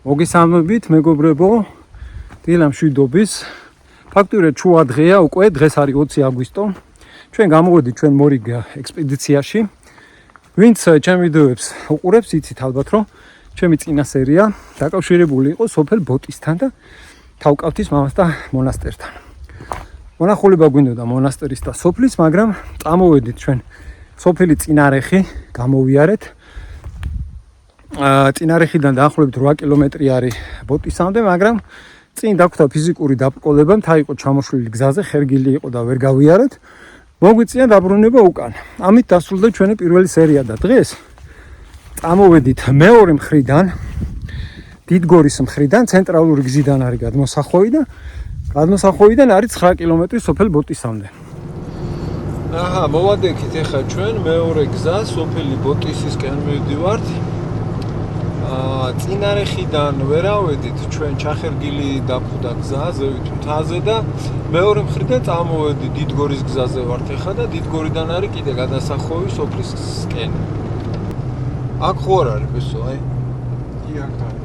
მოგესალმებით, მეგობრებო, დილა მშვიდობის. ფაქტობრივად შუა დღეა უკვე, დღეს არის 20 აგვისტო. ჩვენ გამოვედით ჩვენ მორიგ ექსპედიციაში. ვინც ჩემ ვიდეოებს უყურებს, იცით ალბათ, რომ ჩემი წინა სერია დაკავშირებული იყო სოფელ ბოტისთან და თავკავთის მამას და მონასტერთან. მონახულება გვინდოდა მონასტერის და სოფლის, მაგრამ წამოვედით ჩვენ სოფელი წინარეხი, გამოვიარეთ. წინარეხიდან დაახლოებით 8 კილომეტრი არის ბოტისამდე, მაგრამ წინ დაგვდა ფიზიკური დაბრკოლება, მთა იყო ჩამოშლილი გზაზე, ხერგილი იყო და ვერ გავიარეთ. მოგვიწია დაბრუნება უკან. ამით დასრულდა ჩვენი პირველი სერია და დღეს წამოვედით მეორე მხრიდან, დიდგორის მხრიდან, ცენტრალური გზიდან არის გადმოსახვევი და გადმოსახვევიდან არის 9 კილომეტრი სოფელ ბოტისამდე. აჰა, მოვადექით ახლა ჩვენ მეორე გზა სოფელი ბოტისისკენ მივდივართ. წინარეხიდან ვერავედით ჩვენ ჩახერგილი დაგვდა გზა ზევით მთაზე და მეორე მხრიდან წამოვედით დიდგორის გზაზე ვართ ახლა და დიდგორიდან არის კიდე გადასახვევი სოფლისკენ. აქ ხო არ არის ბესო, აი? კი, აქ არის.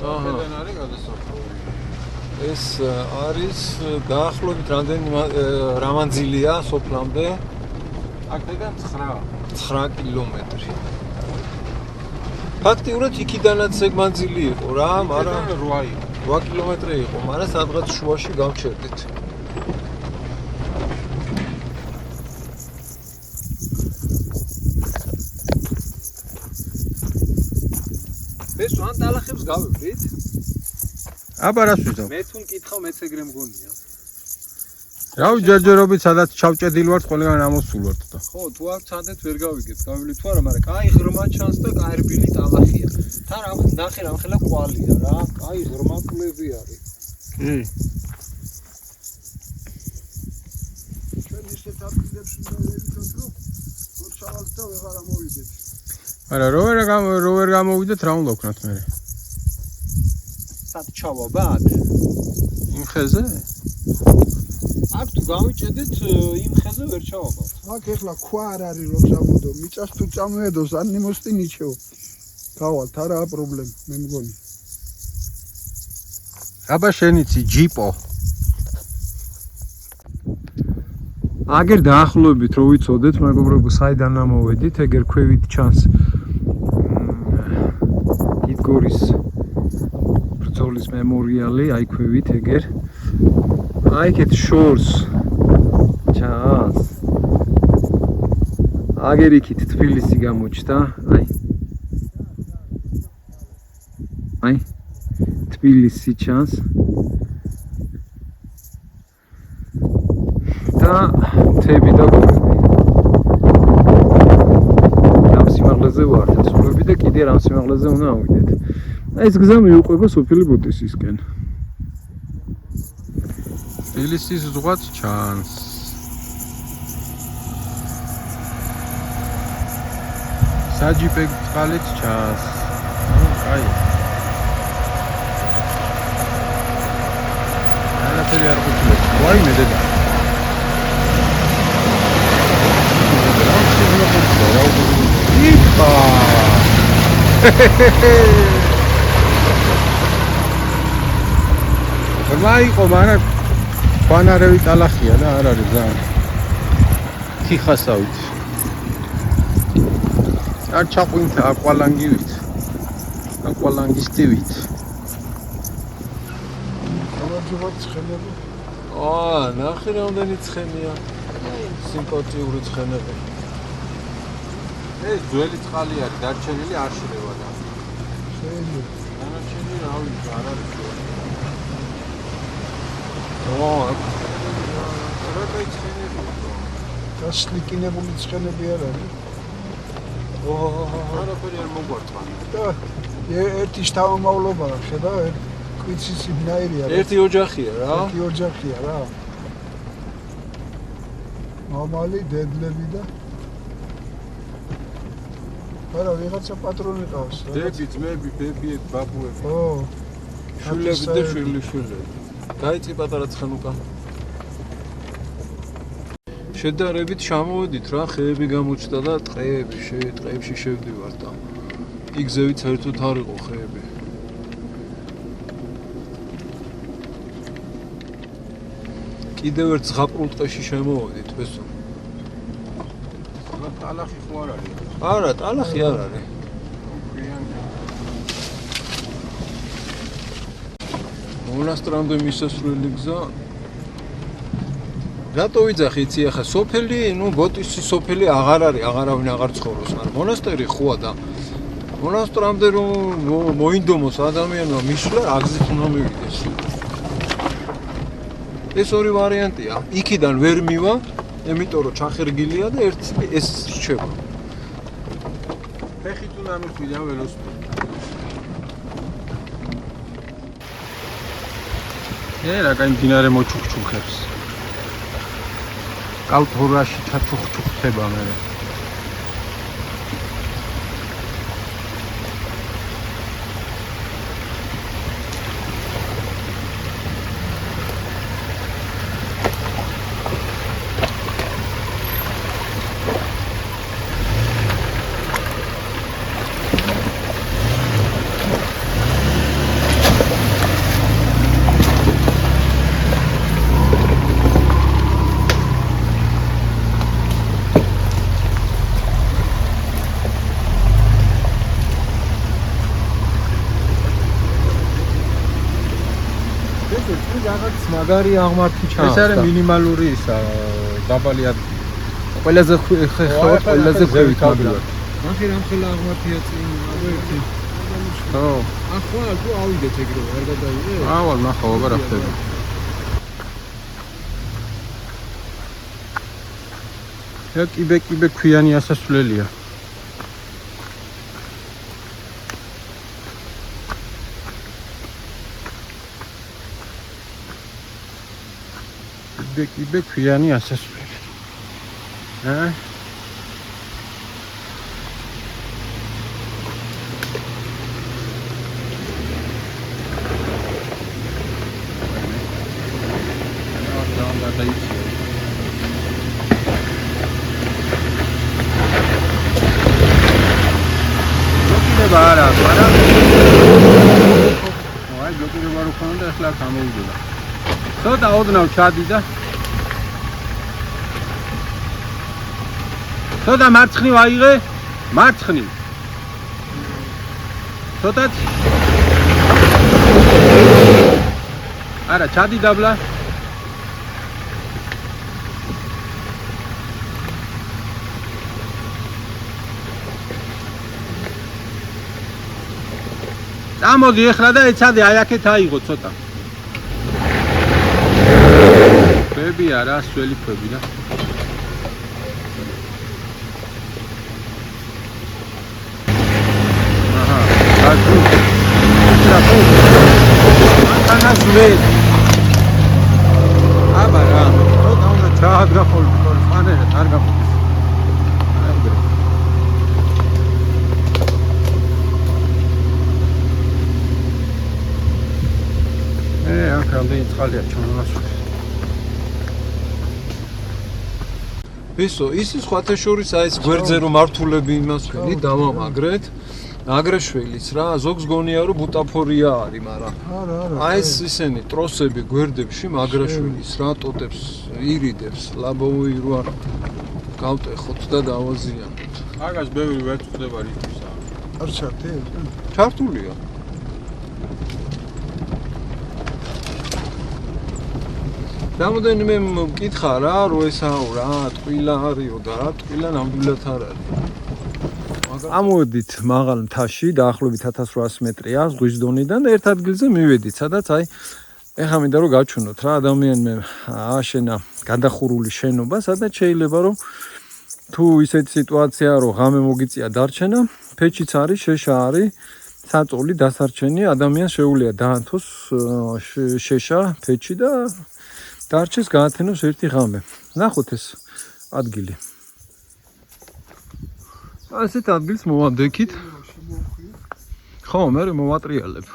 აქედან არის გადასახვევი. ეს არის დაახლოებით რა მანძილია სოფლამდე? აქედან 9 კილომეტრი. ფაქტიურად იქიდანაც ეგ მანძილი იყო რა, მაგრამ 8 კილომეტრი იყო, მაგრამ სადღაც შუაში გავჩერდით. ეს ვან დალახებს გავივლით? აბა რას ვიზავ? მე თუ მკითხავ, მეც ეგრე მგონია. რავი, ჯერჯერობით სადაც ჩავჭედილი ვართ, ყველგან ამოსულ ვართ და. ხო, თუ აქ ცადეთ ვერ გავიგეთ, გავივლით თუ არა, მაგრამ კაი ღრმა ჩანს და კაი რბილი ტალახია. თან ამ ნახე რამხელა კვალია რა, კაი ღრმა კლები არის. კი. ჩვენ ისეთ ადგილებს უნდა ვერიდოთ, რომ მოწავალთ და ვეღარ ამოვიდეთ. არა, რო ვერ გამოვიდეთ, რა უნდა ვქნათ მე? სად ჩავაბათ? იმ ხეზე? აქ თუ გავიჭედეთ, იმ ხეზე ვერ ჩავაბათ. აქ ეხლა ქვა არ არის რომ წამოდო, მიწას თუ წამოედოს ან ნიმოსტი ნიჩეო. გავალთ, არაა პრობლემა, მე მგონი. აბა შენიცი ჯიპო. აგერ დაახლოებით რო ვიცოდეთ, მეგობრებო, საიდან ამოვედით, ეგერ ქვევით ჩანს დიდგორის ბრძოლის მემორიალი, აი ქვევით ეგერ. აი ეგეთ შორს ჩანს. აგერ იქით თბილისი გამოჩნდა, აი თბილისი ჩანს. და თები და გორები. რამ სიმაღლეზე ვართ ასულები და კიდე რამ სიმაღლეზე უნდა ავიდეთ. ეს გზა მიუყვება სოფელი ბოტისისკენ. თბილისის ზღვაც ჩანს. საჯიპე წყალიც ჩანს. აი. ანათელი არ გუჩლებს. ვაი მე დედა. იპა. ვაიყო, მაგრამ ფანარევი ტალახია და არ არის ძალიან. თიხასავით. არ ჩაყვინთა აკვალანგივით. აკვალანგისტივით. გამარჯობათ ცხენები. ნახე რამდენი ცხენია. სიმპათიური ცხენები. ეს ძველი წყალი არის, დარჩენილი არ შეიძლება და. შეიძლება. დანარჩენი რა ვიცი, არ არის. რა კაი ცხენები. გასლიკინებული ცხენები არ არის. არაფერი არ მოგვარწვა. და ერთი შთამომავლობაა, ხედავ, კვიცის იმნაირია. ერთი ოჯახია რა. ერთი ოჯახია რა. მამალი, დედლები და არა, ვიღაცა პატრონი ყავს. დები, ძმები, ბებიები, ბაბუები. ხო. შვილები და შვილიშვილები. გაიწი პატარა ცხენუკა. შედარებით ჩამოვედით რა, ხეები გამოჩნდა და ტყეებში შევდივართ და იგზევით საერთოდ არ იყო ხეები. კიდევ ერთ ზღაპრულ ტყეში შემოვედით, ბესო. ტალახი ხო არ არის? არა, ტალახი არ არის. მონასტრამდე მისასვლელი გზა. რატო ვიძახი იცი ახლა სოფელი, ნუ ბოტის სოფელი აღარ არის, აღარავინ აღარ ცხოვრობს, მაგრამ მონასტერი ხოა და მონასტრამდე რომ მოინდომოს ადამიანმა მისვლა, აგზით უნდა მივიდეს. ეს ორი ვარიანტია. იქიდან ვერ მივა, იმიტომ რომ ჩახერგილია და ერთ ეს რჩება. ფეხით უნდა მიხვიდა ველოსიპედი. რა კაი მდინარე მოჩუქჩუქებს. კალთურაში ჩაჩუქჩუქდება მე. მაგარი აღმართი ჩანს. ეს არის მინიმალური ისა დაბალი ადგილი. ყველაზე ყველაზე ქვევით მაგალითად. ნახე რამხელა აღმართია წინ, აბა ერთი. ხო. ახლა თუ ავიდეთ ეგრე, არ გადავიდე? ავალ ნახავ, აბა რა ხდება. ეს კიბე ქვიანი ასასვლელია. კიბე ქვიანი ასასვლელი. Bara. Ay, bloqueiro var ukhanda ეხლა გამოვიდა. ცოტა ოდნავ ჩადიდა. ცოტა მარცხნივ აიღე, მარცხნივ. ცოტა. არა, ჩადი დაბლა. ამოდი ეხლა და ეცადე აი აქეთ აიღო ცოტა. ქვები არა, სველი ქვები და. აჰა, აჩუ. ანა სველი. აბა რა, ცოტა უნდა ჩააგრაფოლო, ფანერად არ გაფოლო. რამდენი წყალია ჩამონასვლის. ისო, ისი სხვათა შორის აი ეს გვერდზე რომ მართულები იმას ველი დავამაგრეთ. აგრაშველის რა, ზოგს გონია რომ ბუტაფორია არის, მაგრამ აი ეს ისენი ტროსები გვერდებში მაგრაშველის რა, ტოტებს ირიდებს, ლაბოვი რო არ გავტეხოთ და დავაზიანოთ. აგას ბევრი ვერ წდება რითისა. არ ჩართე? ჩართულია. რამოდენიმე მკითხა რა, რო ესაო რა, ტყილა არისო და რა, ტყილა ნამდვილად არ არის. ამოვედით მაღალ მთაში, დაახლოებით 1800 მეტრია ზღვის დონიდან და ერთ ადგილზე მივედით, სადაც აი ეხლა მინდა რომ გაჩვენოთ რა, ადამიანმა ააშენა გადახურული შენობა, სადაც შეიძლება რომ თუ ისეთი სიტუაციაა რომ ღამე მოგიწია დარჩენა, ფეჩიც არის, შეშა არის, საწოლი დასარჩენი, ადამიანს შეუძლია დაანთოს შეშა, ფეჩი და დარჩეს გაათენოს ერთი ღამე. ნახოთ ეს ადგილი. ასეთ ადგილს მოვამდექით. ხო, მე მოვატრიალებ.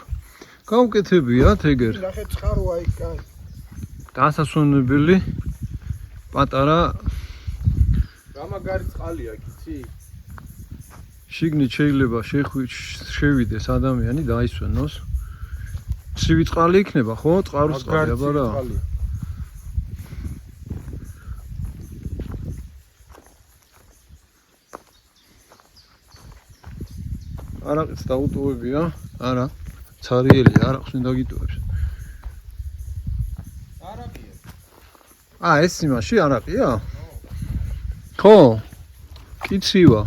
გავუკეთებიათ ეგერ. ნახე წყაროა იქ კაი. დასასვენებელი პატარა გამაგარი წყალია, იცი? შიგნით შეიძლება შევიდეს ადამიანი დაისვენოს. ცივი წყალი იქნება, ხო? წყაროს წყალი, აბა რა. არაყიც დაუტოვებია, არა. ცარიელია, არაყს უნდა გიტოვებს. არაყია. ეს იმაში არაყია? ხო. კიცივა.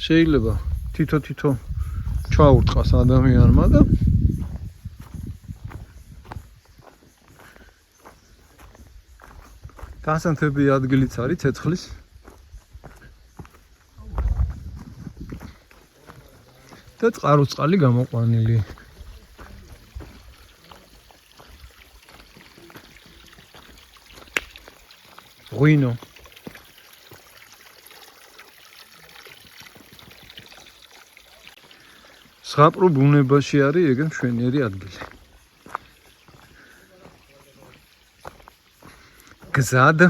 შეიძლება თითო ჩაურტყას ადამიანმა და დასანთები ადგილიც არის ცეცხლის. და წყაროს წყალი გამოყვანილი. ღვინო. ზღაპრო ბუნებაში არის ეგ მშვენიერი ადგილი. გზად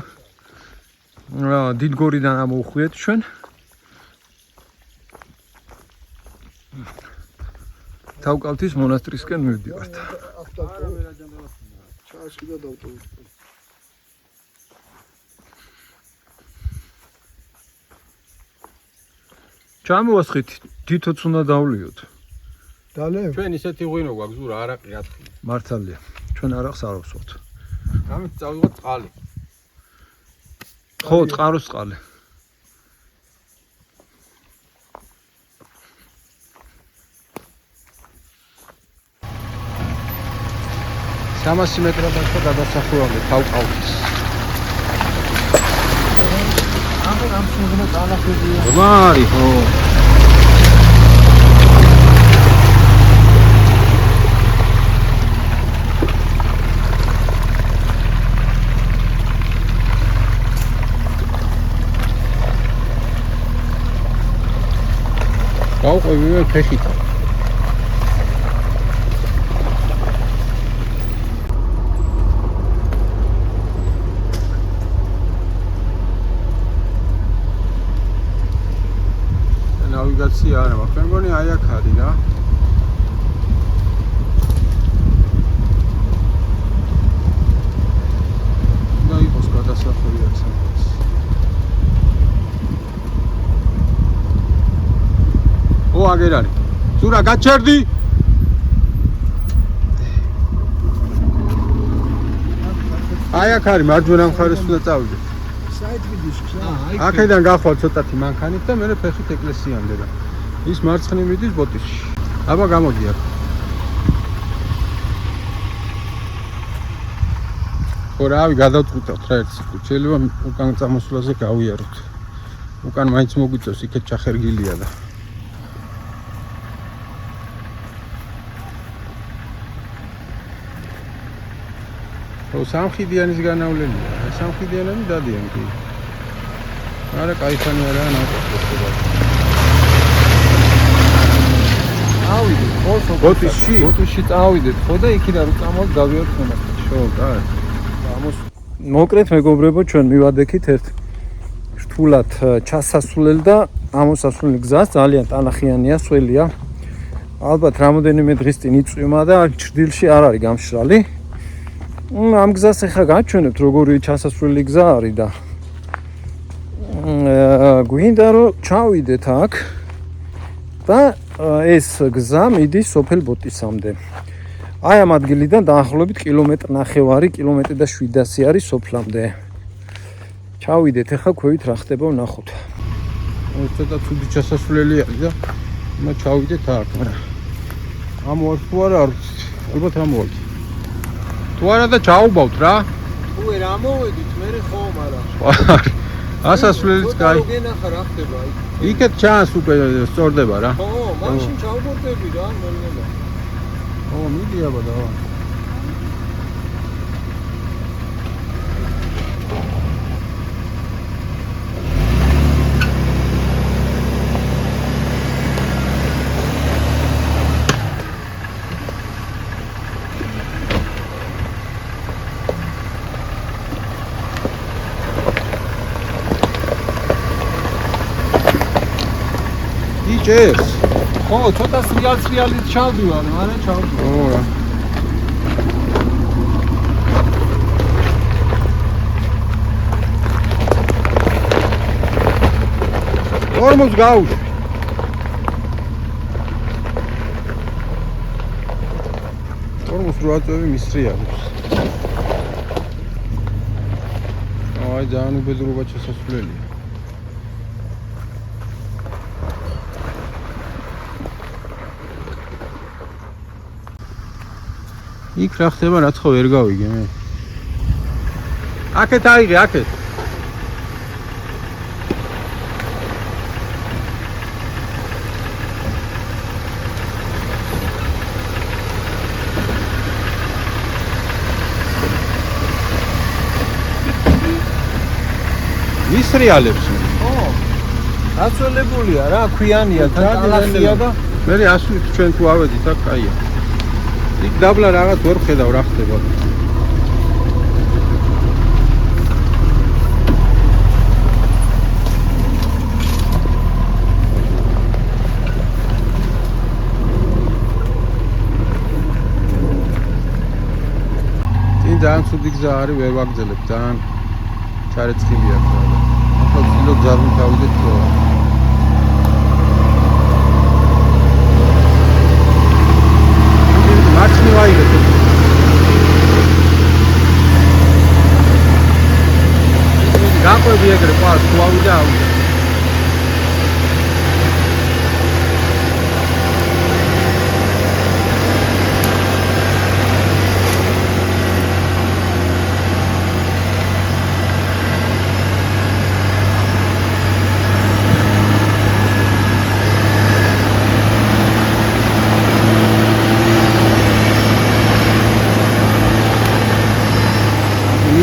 დიდგორიდან ამოვხვიეთ ჩვენ. თავკალთის მონასტრისკენ მივდივართ. ჩაასვიდა და ავტობუსი. ჩამოვასხით, თითოც უნდა დავლიოთ. დალევ? ჩვენ ისეთი ღვინო გვაქვს, ზურა არაყი რა თქმა. მართალია. ჩვენ არაყს არ ვსვათ. ამით წავიღოთ წყალი. ხო, წყაროს წყალი. 300 მეტრად ახლა გადასახურამდე თავკალთის. ამ სულ წალახებია. ვარი, ხო. გავყვევი ფეხით. ნავიგაცია არა მაქვს. მე მგონი აი აქ არის რა. და იყოს გადასახური აქ სამყაროს. ო აგერ არის. ზურა გაჩერდი. აი აქ არის მარჯვენა მხარეს უნდა წავიდე. აქედან გახვალ ცოტათი მანქანით და მე ფეხით ეკლესიამდე და ის მარცხნივ მიდის ბოტისში. აბა გამოდი აქ. ხო რავი გადავწყვიტავთ რა ერთ სიტყვით. შეიძლება უკან წამოსვლაზე გავიაროთ. უკან მაინც მოგვიწევს იქეთ ჩახერგილია და ო სამხიდიანის განავლენია. სამხიდიანები დადიან კი. არა, кайფანი არა, ნაკლებია. ავიდეთ, ხო, ბოტისში. ბოტისში წავიდეთ, ხო და იქიდან რო წამოვიდეთ, გავიარეთ მონასტერში. ხო, კაი. მოკლედ მეგობრებო, ჩვენ მივადექით ერთ რთულად ჩასასვლელ და ამოსასვლელ გზას, ძალიან ტალახიანია, სველია. ალბათ რამოდენიმე დღის წინ იწვიმა და ჭრდილში არ არის გამშრალი. ამ გზას ახლა გაჩვენებთ როგორი ჩასასვლელი გზა არის და გვინდა რომ ჩავიდეთ აქ და ეს გზა მიდის სოფელ ბოტისამდე. აი ამ ადგილიდან დაახლოებით კილომეტრი-ნახევარი, კილომეტრი და 700 არის სოფლამდე. ჩავიდეთ ახლა ქვევით რა ხდება ვნახოთ. ცოტა ცუდი ჩასასვლელი არის და მე ჩავიდეთ აქ, მაგრამ ამოვართ თუ არა არ ვიცი. ალბათ ამოვართ. თუ არა და ჩაუბავთ რა. თუ ვერ ამოვედით, მე ხომ არა. ასასვლელიც კაი. გენახა რა ხდება იქ. იქეთ ჩანს უკვე სწორდება რა. ხო, მაშინ ჩავბორდები რა, ნელ-ნელა. ო, მიდი აბა და. ჭერს. ხო, ცოტა რეალით ჩავდივარ, მაგრამ ჩავდივარ. ო რა. ორმოს გაუშვი. ორმოს 8 წევი მისრიალებს. აი ძალიან უბედურობა შესასვლელია. იქ რა ხდება, რაც ხო ვერ გავიგე მე. აქეთ აიღე, აქეთ. ისრიალებს. ხო. გაწოლებულია რა, ქვიანია, ტალახია და მე ასვით ჩვენ თუ ავედით აქ კაია. იქ დაბლა რაღაც ვერ ხედავ რა ხდება. წინ ძალიან ცუდი გზა არის, ვერ ვაგრძელებ, ძალიან ჩარეცხილია აქ. ახლა ვცდილობ ძარღვით ავიდეთ ხო. მარცხნივ აიღეთ. გაყვები ეგრე ყავს, თუ ავიდა ავიდა.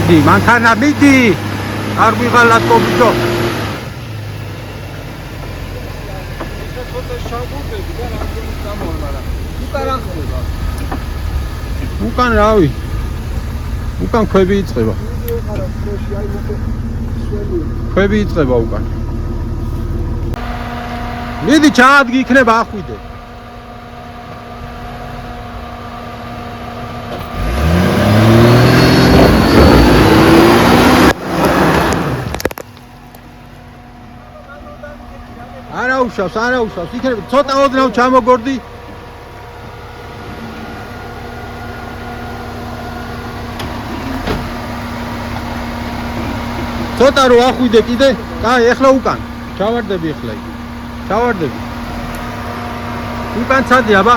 მიდი, მანქანა მიდი. არ ვიღალატ კობიჯო. ცოტა შავგურდები და რამდენიც გამოვა, მაგრამ უკან რა ხდება? უკან რავი. უკან ქვები იწყება. ქვები იწყება უკან. მიდი ჩაადგი იქნება ახვიდე. არა უშავს, იქნება ცოტა ოდნავ ჩამოგორდი. ცოტა რო ახვიდე კიდე, კაი, ეხლა უკან. ჩავარდები ეხლა იქ. ჩავარდები. უკან ცადი აბა.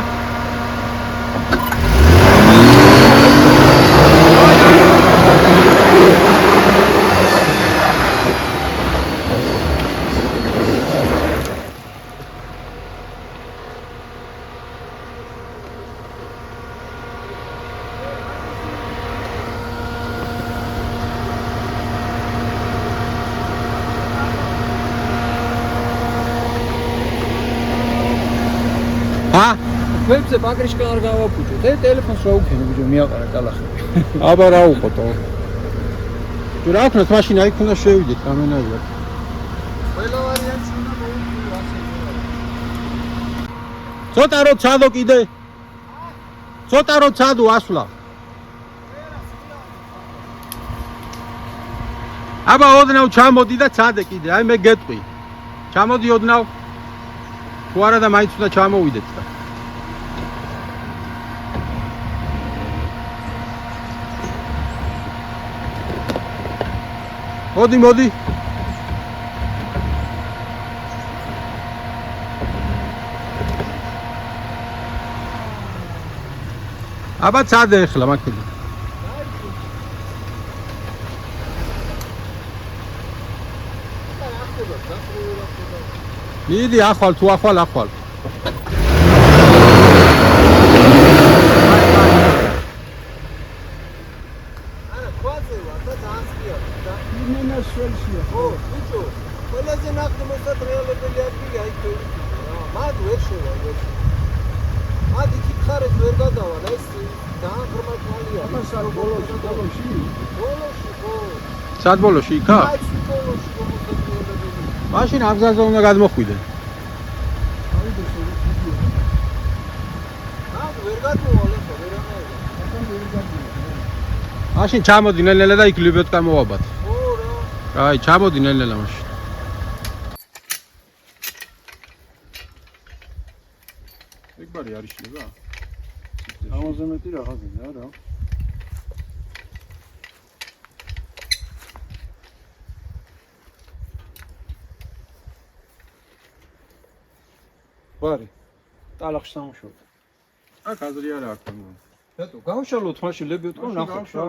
ვებზე ბაგრიშკა არ გავაფუჭო. და ტელეფონს რა უქენე ბიჭო, მიაყარა ტალახები. აბა რა უყოტო. თუ რა ვქნათ მაშინ აი ქუნა შევიდეთ რამენაირად. ყველა ვარიანტი უნდა მოუწიო ასე. ცოტა რო ცადო კიდე. ცოტა რო ცადო ასვლა. აბა ოდნავ ჩამოდი და ცადე კიდე. აი მე გეტყვი. ჩამოდი ოდნავ. თუ არა და მაინც უნდა ჩამოვიდეთ და. მოდი. აბა ცადე ახლა მაქედე. მიდი ახვალ თუ ახვალ. ხო, ბიჭო, ყველაზე ნახე მოსატრიალებელი ადგილი აი თუ. მად ვერ შევა. მად იქით ხარეთ ვერ გადავა, ეს ძალიან ღრმა თვალია. აბა ბოლოში. ბოლოში ხო. სად ბოლოში იქა? აი ბოლოში მოსატრიალებელი. მაშინ აგზაზე უნდა გადმოხვიდე. აი ვერ გადმოვალ ახლა ვერანაირად. მაშინ ჩამოდი ნელ-ნელა და იქ ლიბიოტკან მოვაბათ. ო რა. აი, ჩამოდი ნელ-ნელა მაშინ. ეგ ბარი არის შლება? ამაზე მეტი რაღაცა რა. ვარი. ტალახში სამუშაოდ. აქ აზრი არა აქვს თქო. რატო? გავშალოთ მაშინ ლებიოტკო ნახოთ რა.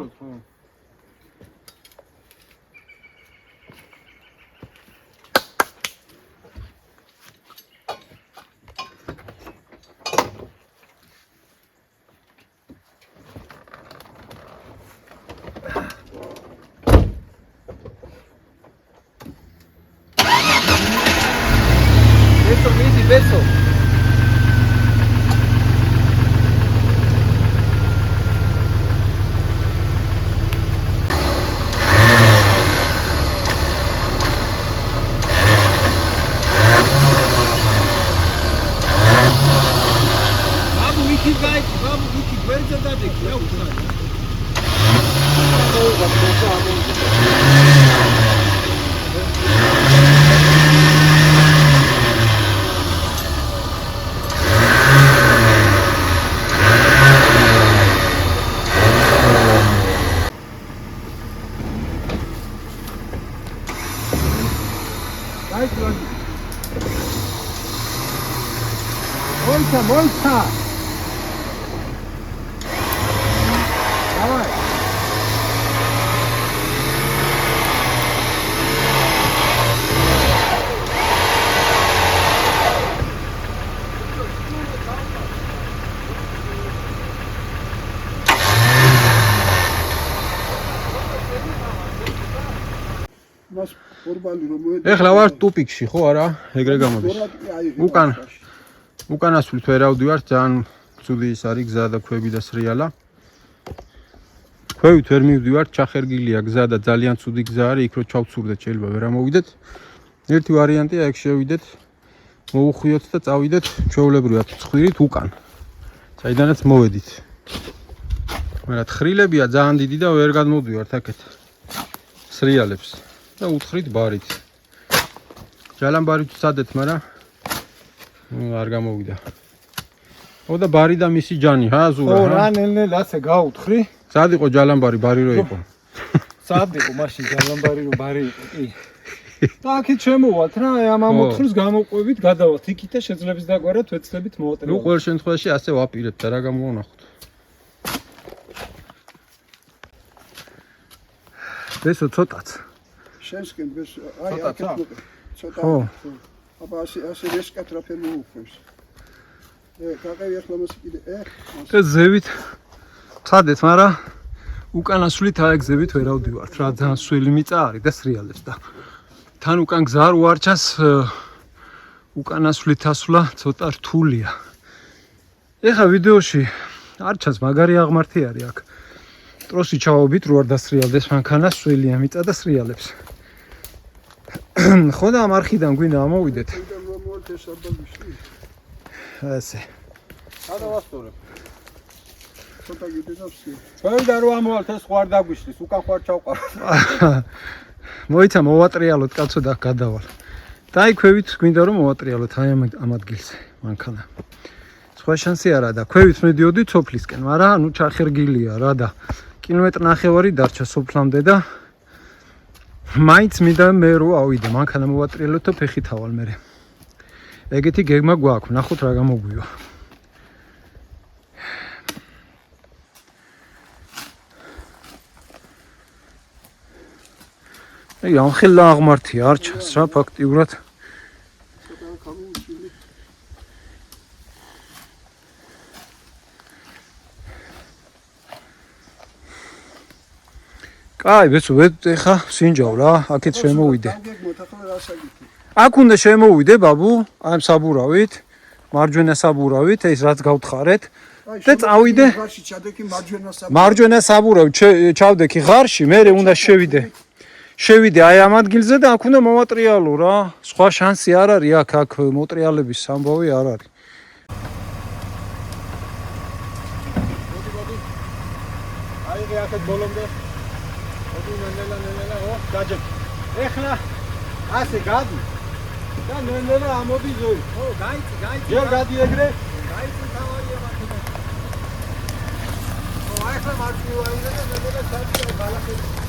Beso. Babu iki gayet, babu iki verze dedik ya uçlar. Volta. Давай. მას ფორბალი რომ მოედა. ეხლა ვარ ტუპიკში, ხო არა? ეგრე გამოდის. უკანასვლით ვერავდივარ, ძალიან ცუდი ის არის გზა და ქვები და სრიალა. ქვევით ვერ მივდივარ, ჩახერგილია გზა და ძალიან ცუდი გზა არის, იქ რო ჩავცურდეთ შეიძლება ვერ ამოვიდეთ. ერთი ვარიანტია ეგ შევიდეთ, მოუხვიოთ და წავიდეთ ჩვეულებრივად ცხვირით უკან. საიდანაც მოვედით. მაგრამ თხრილებია ძალიან დიდი და ვერ გადმოვდივართ აქეთ. სრიალებს და უთხრით ბარით. ჯალანბარით ვცადეთ, მაგრამ არ გამოვიდა. ო და ბარი და მისი ჯანი, ზურა. ო რა ნელ-ნელ ასე გაუთხრი. სად იყო ჯალანბარი, ბარი რო იყო. სად იყო მაშინ ჯალანბარი რო ბარი იყო, კი. და აქეთ შემოვალთ რა, ამ მოთხრს გამოვყვებით, გადავალთ იქით და შეძლებს დაგვარად ვეცდებით მოვატრევოთ. ნუ ყოველ შემთხვევაში ასე ვაპირებთ და რა გამოვანახოთ. ბესო ცოტაც. შენსკენ ბეს აი აქეთ მოყე. ცოტა. ხო. აბა ასე რესკათ რაფერ მოუხმევს. გაყევი ახლა მას კიდე და ზევით წადეთ, მაგრამ უკანასვლით აი გზებით ვერავდივართ რა, ძალიან სველი მიწა არის და სრიალებს და თან უკან გზა არ უარჩას, უკანასვლით ასვლა ცოტა რთულია. ეხა ვიდეოში არ ჩანს მაგარი აღმართი არის აქ. ტროსი ჩავობით რო არ დასრიალდეს მანქანა, სველია მიწა და სრიალებს. ხო და ამ არხიდან გვინდა ამოვიდეთ. ასე. გადავასწორებ. ცოტა გიდეცავსი. ჩვენდა რო ამოვალთ ეს ხوار დაგვიშლის, უკან ხوار ჩავყავ. მოიცა მოვატრიალოთ კაცო და გადავალ. და აი ქვევით გვინდა რომ მოვატრიალოთ აი ამ ადგილზე მანქანა. სხვა შანსი არა და ქვევით მედიოდი სოფლისკენ, მაგრამ ნუ ჩახერგილია რა და კილომეტრი ნახევარი დარჩა სოფლამდე და მაინც მინდა მე რო ავიდე მანქანა მოვატრიალოთ და ფეხით ავალ მე. ეგეთი გეგმა გვაქვს, ნახოთ რა გამოგვივა. აი ამ ხელა აღმართია არ ჩანს რა ფაქტიურად. კაი, ბესო, ეხა სინჯავ რა, აქეთ შემოვიდე. აქ უნდა შემოვიდე, ბაბუ, აი ამ საბურავით, მარჯვენა საბურავით, ეს რაც გავთხარეთ და წავიდე. მარჯვენა საბურავით ჩავდექი ღარში, მე უნდა შევიდე აი ამ ადგილზე და აქ უნდა მოვატრიალო რა. სხვა შანსი არ არის აქ მოტრიალების ამბავი არ არის. აქეთ ბოლომდე. მოდი ნელა, ო, გაჯექ. ეხლა ასე გადი. და ნელა ამოდი ზოი. ო, გაიცი. ჯერ გადი ეგრე. გაიცი თავარია მართლა. ო, ახლა მარტივ აიღე და ნელა ჩაჭია ბალახები.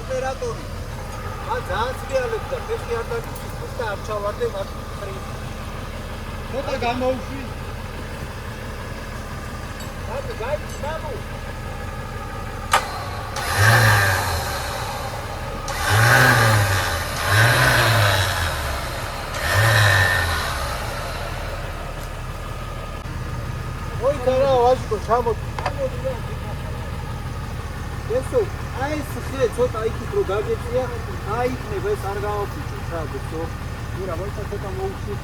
ოპერატორი. მან ძალიან სრიალებს და ფეხი არ დაგიწვით და არ ჩავარდე მათ ხრი. ცოტა გამოუშვი. მარტო გაიწ გამო. ой тара ვაჟკო ჩამოდი. ესო აი ეს ხე ცოტა იქით რო გაგეწია, აიქნება ეს არ გავაფუჭო რა გესო. ურა მოიცა ცოტა მოუშვი.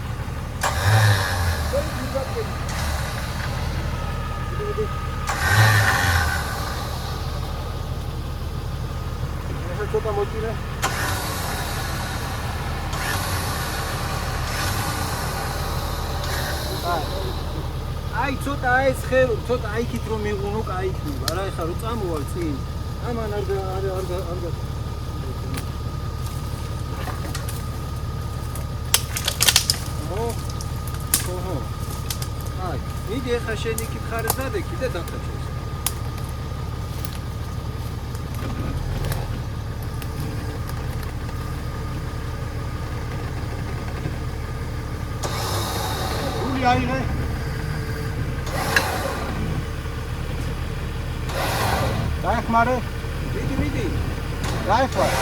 ეს ცოტა მოჭირე. აი ცოტა ეს ხე ცოტა აიქით რომ მიყუნო, კაი იქნება. რა ეხა რო წამოვალ წინ. ამან არ ოჰო. აი, მიდი ეხა შენ იქით ხარ დადე კიდე დახაჭეს. გული აიღე. დაეხმარე. მიდი. დაეხმარე.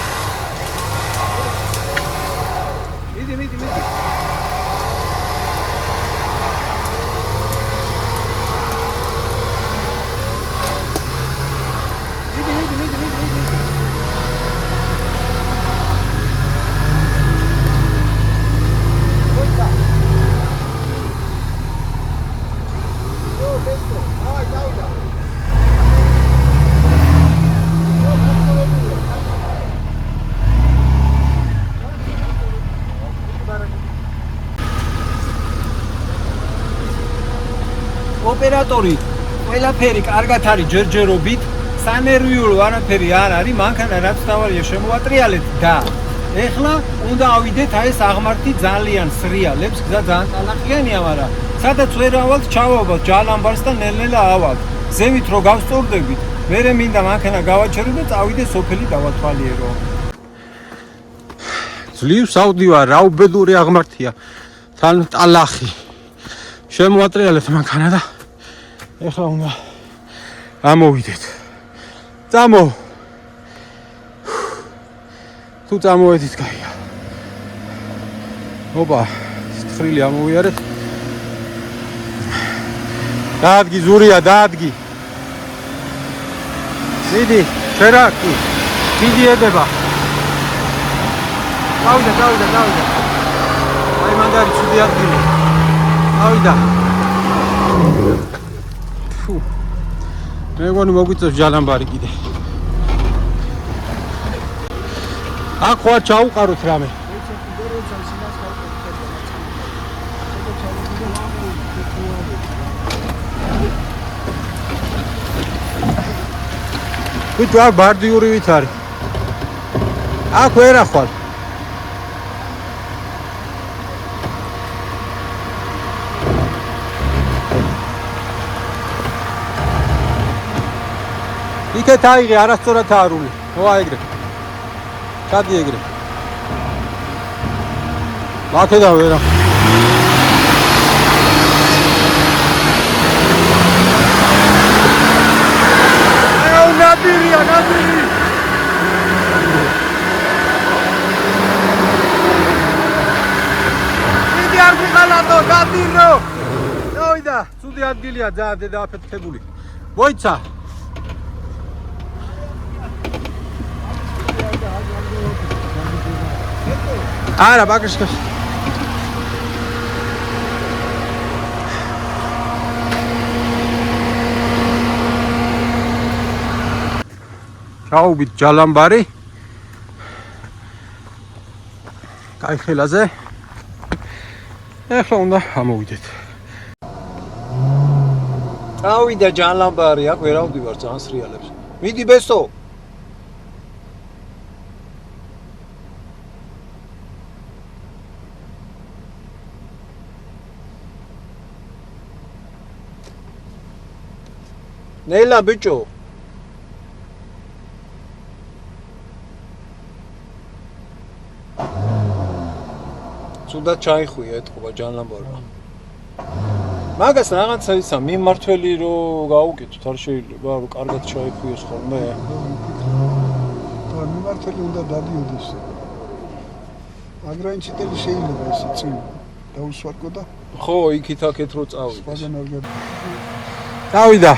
მიდი. ოპერატორი ყველაფერი კარგად არის ჯერჯერობით, სანერვიულო არაფერი არ არის, მანქანა რაც თავარია შემოვატრიალეთ და ეხლა უნდა ავიდეთ აი ეს აღმართი ძალიან სრიალებს, გზა ძალიან ტალახიანია, მაგრამ სადაც ვერ ავალთ, ჩავავალთ ჯალამბარს და ნელ-ნელა ავალთ. ზევით რო გავსწორდებით, მერე მინდა მანქანა გავაჩერო და წავიდე სოფელი დავათვალიერო. ძლივს ავდივარ, რა უბედური აღმართია. თან ტალახი. შემოატრიალეთ მანქანა და ეხლა უნდა ამოვიდეთ. წამო. თუ წამოვედით კაია. ოპა, ცხრილი ამოვიარეთ. დაადგი ზურია, დაადგი. მიდი, შერაკი. მიდი ედება. დავიდა. აი მანდარი ცუდი ადგილი. დავიდა. ფუ. მე გონი მოგვიწევს ჯალამბარი კიდე. აქ ხო ჩაუყაროთ რამე. ვიტო აქ ბარდიური ვით არის. აქ ვერ ახვალ. იქეთ აიღე არასწორად არული. ო აიგრე. ჩადი ეგრე. მაქედა ვერა. ნადირი. მიდი არ ვიყალატო, ნადირო. დავიდა, ცუდი ადგილია ძალიან დედააფეთქებული. მოიცა. არა, ბაგაჟში. ჩაუბით ჯალამბარი. კაი ხელაზე. ეხლა უნდა ამოვიდეთ. წავიდა ჯალამბარი, აქ ვერ ავდივარ ძალიან სრიალებს. მიდი ბესო. ნელა ბიჭო. სულად ჩაიხუია ეთქობა ჯალამბარმა. მაგას რაღაცა ისა მიმართველი რო გაუკეთოთ არ შეიძლება რომ კარგად ჩაიხუიოს ხოლმე. და მიმართელი უნდა დადიოდეს. აგრანჩიტელი შეიძლება ესე წინ დაუსვარკო და ხო, იქით აქეთ რო წავიდეს. სხვაგან არ გადა. დავიდა.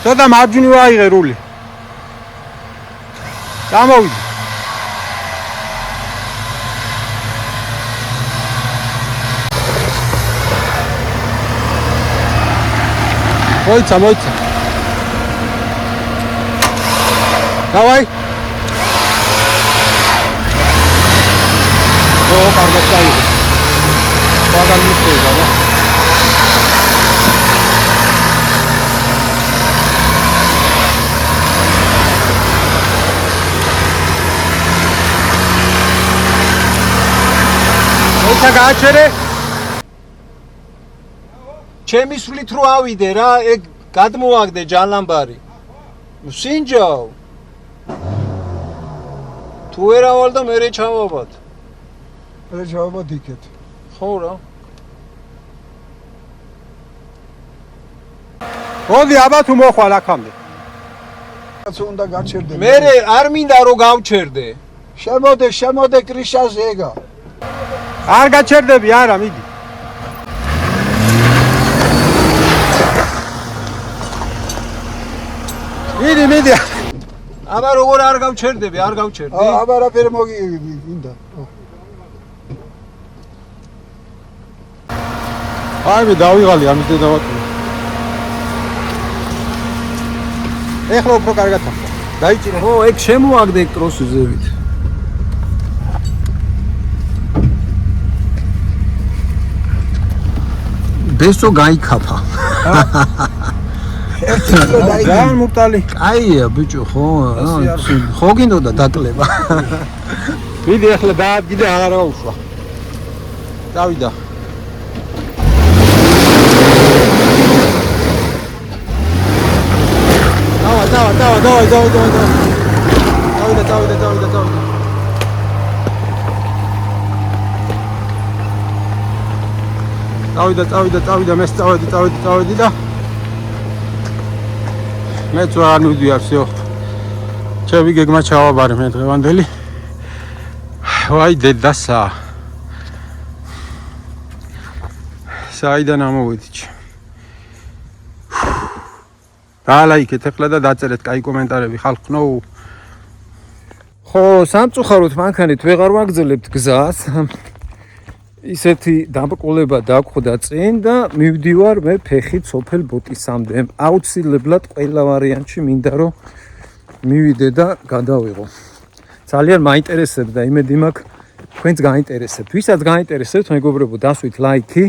ცოტა მარჯვნივ აიღე რული. გამოვიდა. მოიცა. დავაი. ო, კარგად წაიღე. სხვაგან მიწევდა რა. მოიცა გააჩერე. ჩემი სულით რო ავიდე რა, ეგ გადმოაგდე ჯალამბარი. სინჯაო. თუ ვერ ავალ და მერე ჩავაბად. მე ჯავაბად იქეთ. ხო რა. მოდი აბა თუ მოხვალ აქამდე. რაც უნდა გაჩერდე. მერე არ მინდა რომ გავჩერდე. შემოდე კრიშაზე ეგა. არ გაჩერდები, არა, მიდი. მიდი. აბა როგორ არ გავჩერდები, არ გავჩერდი. აბა რაფერ მოგინდა. აი მე დავიღალი ამის დედავატი. ეხლა უფრო კარგად ახლა. დაიჭირე. ხო, ეგ შემოაგდე კროსი ზევით. ბესო გაიქაფა. ძალიან მურტალი. კაია ბიჭო, ხო გინდოდა დაკლება. მიდი ახლა დაადგინე აღარა უშვა. დავიდა. წავიდა მე წავედი და მეც არ მივდივარ всё. ჩემი გეგმა ჩავაბარე მე დღევანდელი. ვაი დედასა. საიდან ამოვედი? დალაიქეთ ახლა და დაწერეთ კაი კომენტარები ხალხო. ხო, სამწუხაროდ მანქანით ვეღარ ვაგრძელებთ გზას. ისეთი დაბრკოლება დაგხვდა წინ და მივდივარ მე ფეხით სოფელ ბოტისამდე. აუცილებლად ყველა ვარიანტში მინდა რომ მივიდე და გადავიღო. ძალიან მაინტერესებდა, იმედი მაქვს თქვენც გაინტერესებთ. ვისაც გაინტერესებთ, მეგობრებო, დასვით ლაიქი.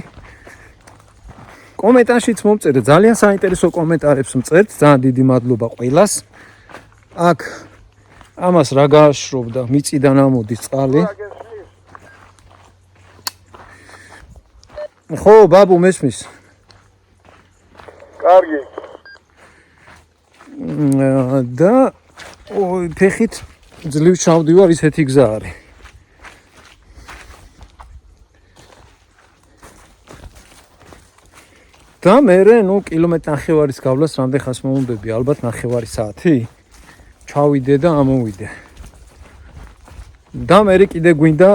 კომენტარშიც მომწერეთ, ძალიან საინტერესო კომენტარებს მწერთ. ძალიან დიდი მადლობა ყველას. აქ ამას რა გააშრობდა, მიწიდან ამოდის წყალი. ხო, ბაბუ მესმის. კარგი. და ფეხით ძლივ ჩავდივარ, ისეთი გზა არის. და მერე, კილომეტრი ნახევარის გავლას რამდენ ხანს მომუნდები, ალბათ ნახევარი საათი. ჩავიდე და ამოვიდე. და მერე კიდე გვინდა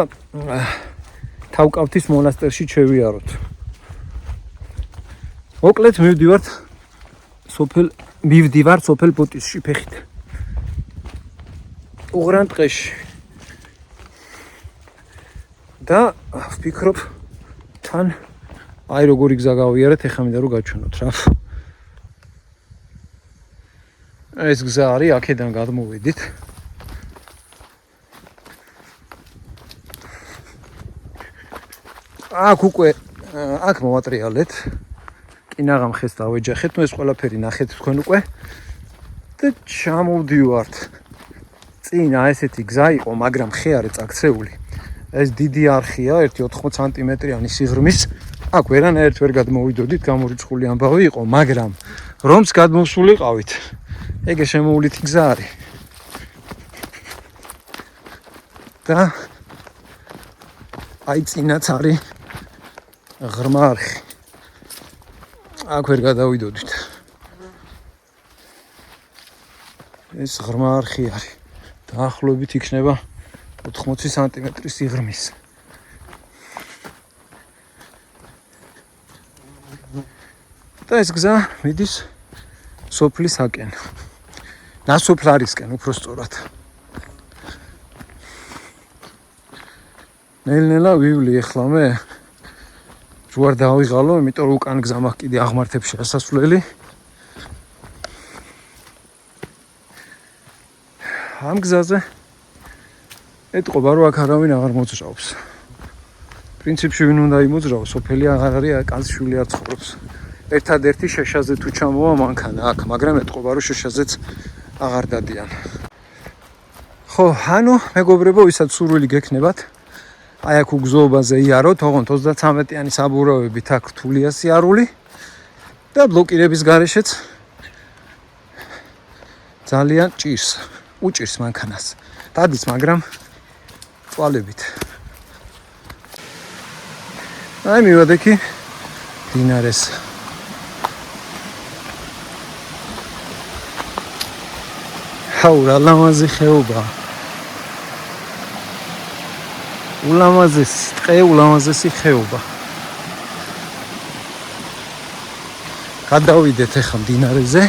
თავკავთის მონასტერში შევიაროთ. მოკლედ მივდივარ სოფელ ბოტისში ფეხით. უღრან ტყეში. და ვფიქრობ თან აი როგორი გზა გავიარეთ, ეხლა მინდა რომ გაჩვენოთ რა. ეს გზა არის, აქედან გადმოვიდით. აქ მოვატრიალეთ. კინაღამ ხეს დავეჯახეთ, ეს ყველაფერი ნახეთ თქვენ უკვე. და ჩამოვდივართ. წინა ესეთი გზა იყო, მაგრამ ხე არის წაქცეული. ეს დიდი არხია, 1-80 სანტიმეტრიანი სიღრმის. აქ ვერანაირად ვერ გადმოვიდოდით, გამორიცხული ამბავი იყო, მაგრამ რომს გადმოვსულიყავით. ეგე შემოვლითი გზა არის. და აი წინაც არის ღრმა არხი. აქ ვერ გადავიდოდით. ეს ღრმა არხი არის. დაახლოებით იქნება 80 სანტიმეტრის სიღრმის. და ეს გზა მიდის სოფლისაკენ. ნასოფლარისკენ უпростоრად. ნელ-ნელა ვივლი ახლა მე. ჯوار დავიღალო, იმიტომ რომ უკან გზა მაქვს კიდე აღმართებში ასასვლელი. ამ გზაზე ეტყობა რომ აქ არავინ აღარ მოძრაობს. პრინციპში ვინ უნდა იმოძრაოს, სოფელი აღარ არის, კაცშვილი არ ცხოვრობს. ერთადერთი შეშაზე თუ ჩამოვა მანქანა აქ, მაგრამ ეტყობა რომ შეშაზეც აღარ დადიან. ხო, ანუ მეგობრებო, ვისაც სურვილი გექნებათ, აი აქ უგზოობაზე იაროთ, ოღონდ 33-იანი საბურავებით აქ რთულია სიარული და ბლოკირების გარეშეც ძალიან უჭირს მანქანას. დადის, მაგრამ წვალებით. აი მივადექი დინარეს. ჰაუ, რა ლამაზი ხეობა. ულამაზესი ტყე, ულამაზესი ხეობა. გადავიდეთ ახლა მდინარეზე.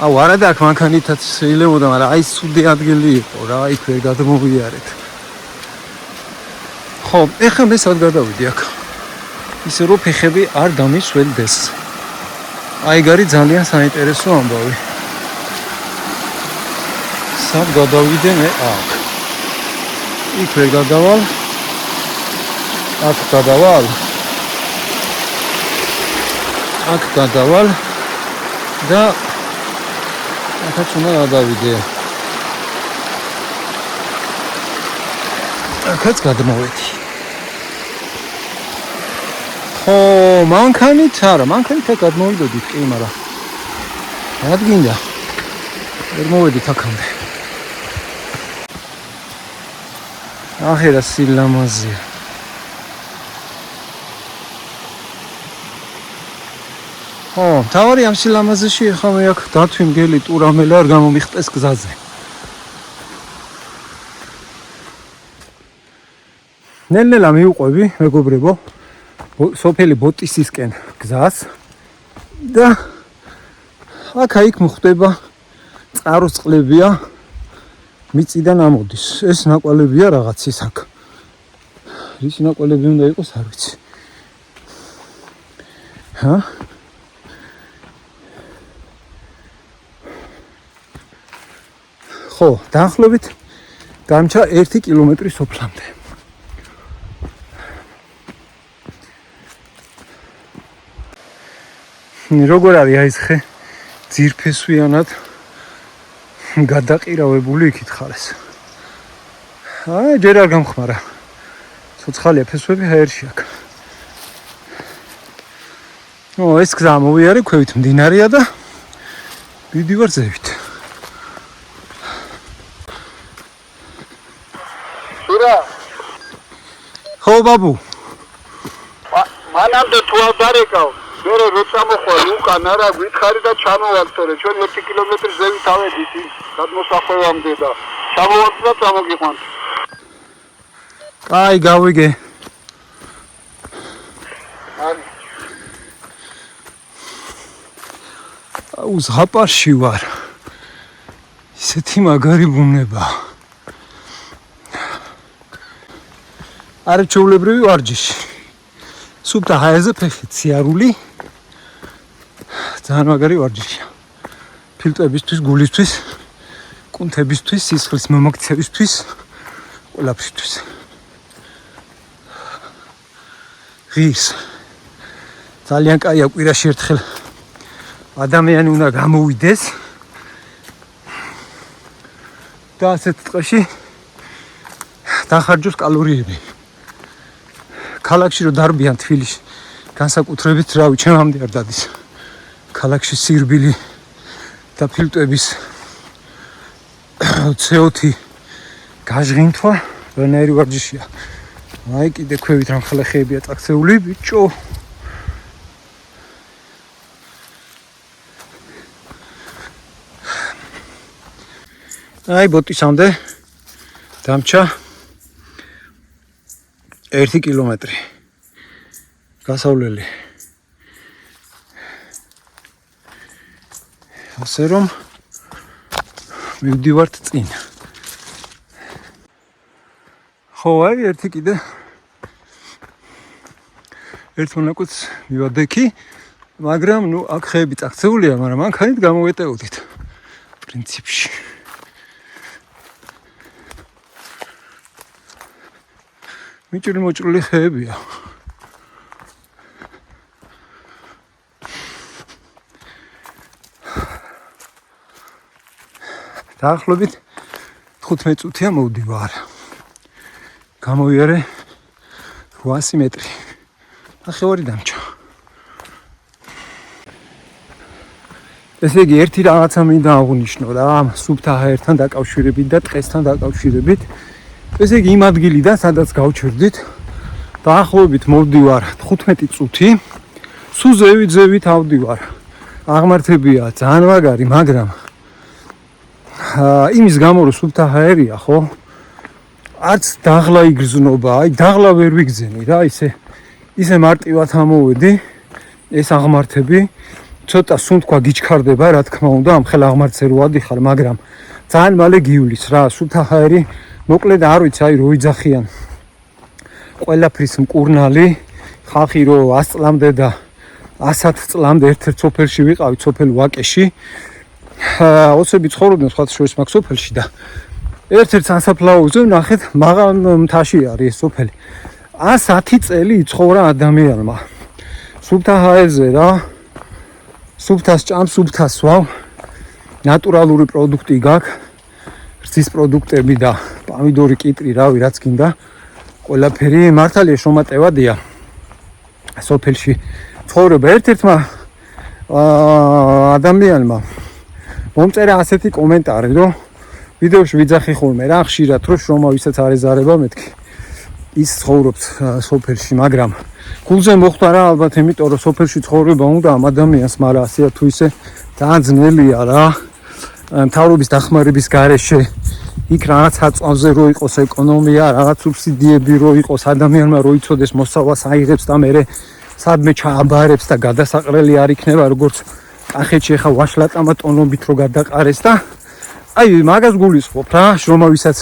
აუ, არადა აქ მანქანითაც შეიძლებოდა, მაგრამ აი სუდი ადგილი იყო რა, იქ ვერ გადმოვიარეთ. ხო, ახლა მე სად გადავიდი აქ? ისე რომ ფეხები არ დამისველდეს. აი გარი ძალიან საინტერესო ამბავი. სად გადავიდე მე აქ? იქ ვერ გადავალ. აქ გადავალ. აქ გადავალ და აქაც უნდა გადავიდე. აქაც გადმოვედი. ხო, მანქანით არა, მანქანით აქ გადმოვიდოდით კი, მაგრამ ადგინდა. ვერ მოვედით აქამდე. ახლა რა სილამაზია. თავარი ამ სილამაზეში ახლა მე აქ დათვი მგელი ტურამელა არ გამომიხტეს გზაზე. ნელ-ნელა მივყვები, მეგობრებო, სოფელი ბოტისისკენ გზას და აქ-იქ მოხდება წყაროს წყლებია მიწიდან ამოდის. ეს ნაკვალებია რაღაც ის აქ. რის ნაკვალები უნდა იყოს, არ ვიცი. ხო, დაახლოებით დამჭა 1 კილომეტრი სოფლამდე. როგორ არის აი ეს ხე ძირფესვიანად გადაყირავებული იქით ხარეს. ჯერ არ გამხმარა. ცოცხალია ფესვები ჰაერში აქ. ეს გზა მოვიარე ქვევით მდინარეა და ვიდივარ ზევით. ხო ბაბუ. მანამდე თუ არ დარეკავ, მე როცა მოხვალ უკან არა გითხარი და ჩამოვალ, თორე ჩვენ 1 კილომეტრი ზევით ავედით ის გადმოსახვევამდე და ჩამოვალ და წამოგიყვანთ. კაი, გავიგე. ზღაპარში ვარ. ისეთი მაგარი ბუნება. არჩეულებრივი ვარჯიში. სუფთა ჰაერზე ფეხით სიარული. ძალიან მაგარი ვარჯიშია. ფილტვებისთვის, გულისთვის, კუნთებისთვის, სისხლის მომოქცევისთვის, ყველაფრისთვის. ღირს. ძალიან კაია კვირაში ერთხელ ადამიანი უნდა გამოვიდეს და ასეთ წელში დახარჯოს კალორიები. ქალაქში რო დარბიან თბილისში განსაკუთრებით რავი ჩემამდე არ დადის. ქალაქში სირბილი და ფილტვების CO2 გაჟღინთვა რანაირი ვარჯიშია. აი კიდე ქვევით რამხელა ხეებია წაქცეული ბიჭო. აი ბოტისამდე დამჭა 1 კილომეტრი გასავლელი. ასე რომ მივდივართ წინ. ხო, აი ერთი კიდე ერთმანაკუც მივადექი, მაგრამ ნუ აქ ხეები წაქცეულია, მაგრამ მანქანით გამოვეტეოდით პრინციპში. მიჭრილი-მოჭრილი ხეებია. დაახლოებით 15 წუთია მოვდივარ. გამოვიარე 800 მეტრი. ახევარი დამჭა. ესე იგი ერთი რაღაცა მინდა აღვნიშნო რა, სუფთა ჰაერთან დაკავშირებით და ტყესთან დაკავშირებით. ესე იგი იმ ადგილიდან სადაც გავჩერდით, დაახლოებით მოვდივარ 15 წუთი. სულ ზევით ავდივარ. აღმართებია ძალიან მაგარი, მაგრამ იმის გამო რომ სუფთა ჰაერია, ხო? არც დაღლა იგრძნობა, აი დაღლა ვერ ვიგზენი რა, ისე მარტივად ამოვედი ეს აღმართები. ცოტა სუნთქვა გიჩქარდება, რა თქმა უნდა, ამ ხელ აღმართზე რო ადიხარ, მაგრამ ძალიან მალე გივლის რა, სუფთა ჰაერი მოკლედ არ ვიცი, აი რო იძახიან ყველაფრის მკურნალი, ხალხი რო 100 წლამდე და 100 წლამდე ერთ-ერთ სოფელში ვიყავით, სოფელ ვაკეში. ოცები ცხოვრობდნენ სხვა შორის მაგ სოფელში და ერთ-ერთ სასაფლაოზე ნახეთ მაღალ მთაში არის ეს სოფელი. 110 წელი იცხოვრა ადამიანმა. სუფთა ჰაერზე რა. სუფთას ჭამ, სუფთას ვავ. ნატურალური პროდუქტი გაქვს. რძის პროდუქტები და პომიდორი, კიტრი, რავი, რაც გინდა. ყველაფერი მართალია შრომატევადია. სოფელში ცხოვრება ერთ-ერთმა ადამიანმა მომწერა ასეთი კომენტარი, რომ ვიდეოში ვიძახი ხოლმე რა ხშირად რომ შრომა ვისაც არ ეზარება მეთქი. ის ცხოვრობს სოფელში, მაგრამ გულზე მოხვდა რა ალბათ იმიტომ რომ სოფელში ცხოვრება უნდა ამ ადამიანს, მაგრამ ასეა თუ ისე ძალიან ძნელია რა. მთავრობის დახმარების გარეშე იქ რაღაც აწვავზე რო იყოს ეკონომია, რაღაც სუბსიდიები რო იყოს, ადამიანმა რო იცოდეს მოსავალს აიღებს და მერე სადმე ჩააბარებს და გადასაყრელი არ იქნება, როგორც კახეთში ხა ვაშლატამა ტონობით რო გადაყარეს და აი მაგას გულისხმობ რა, შრომა ვისაც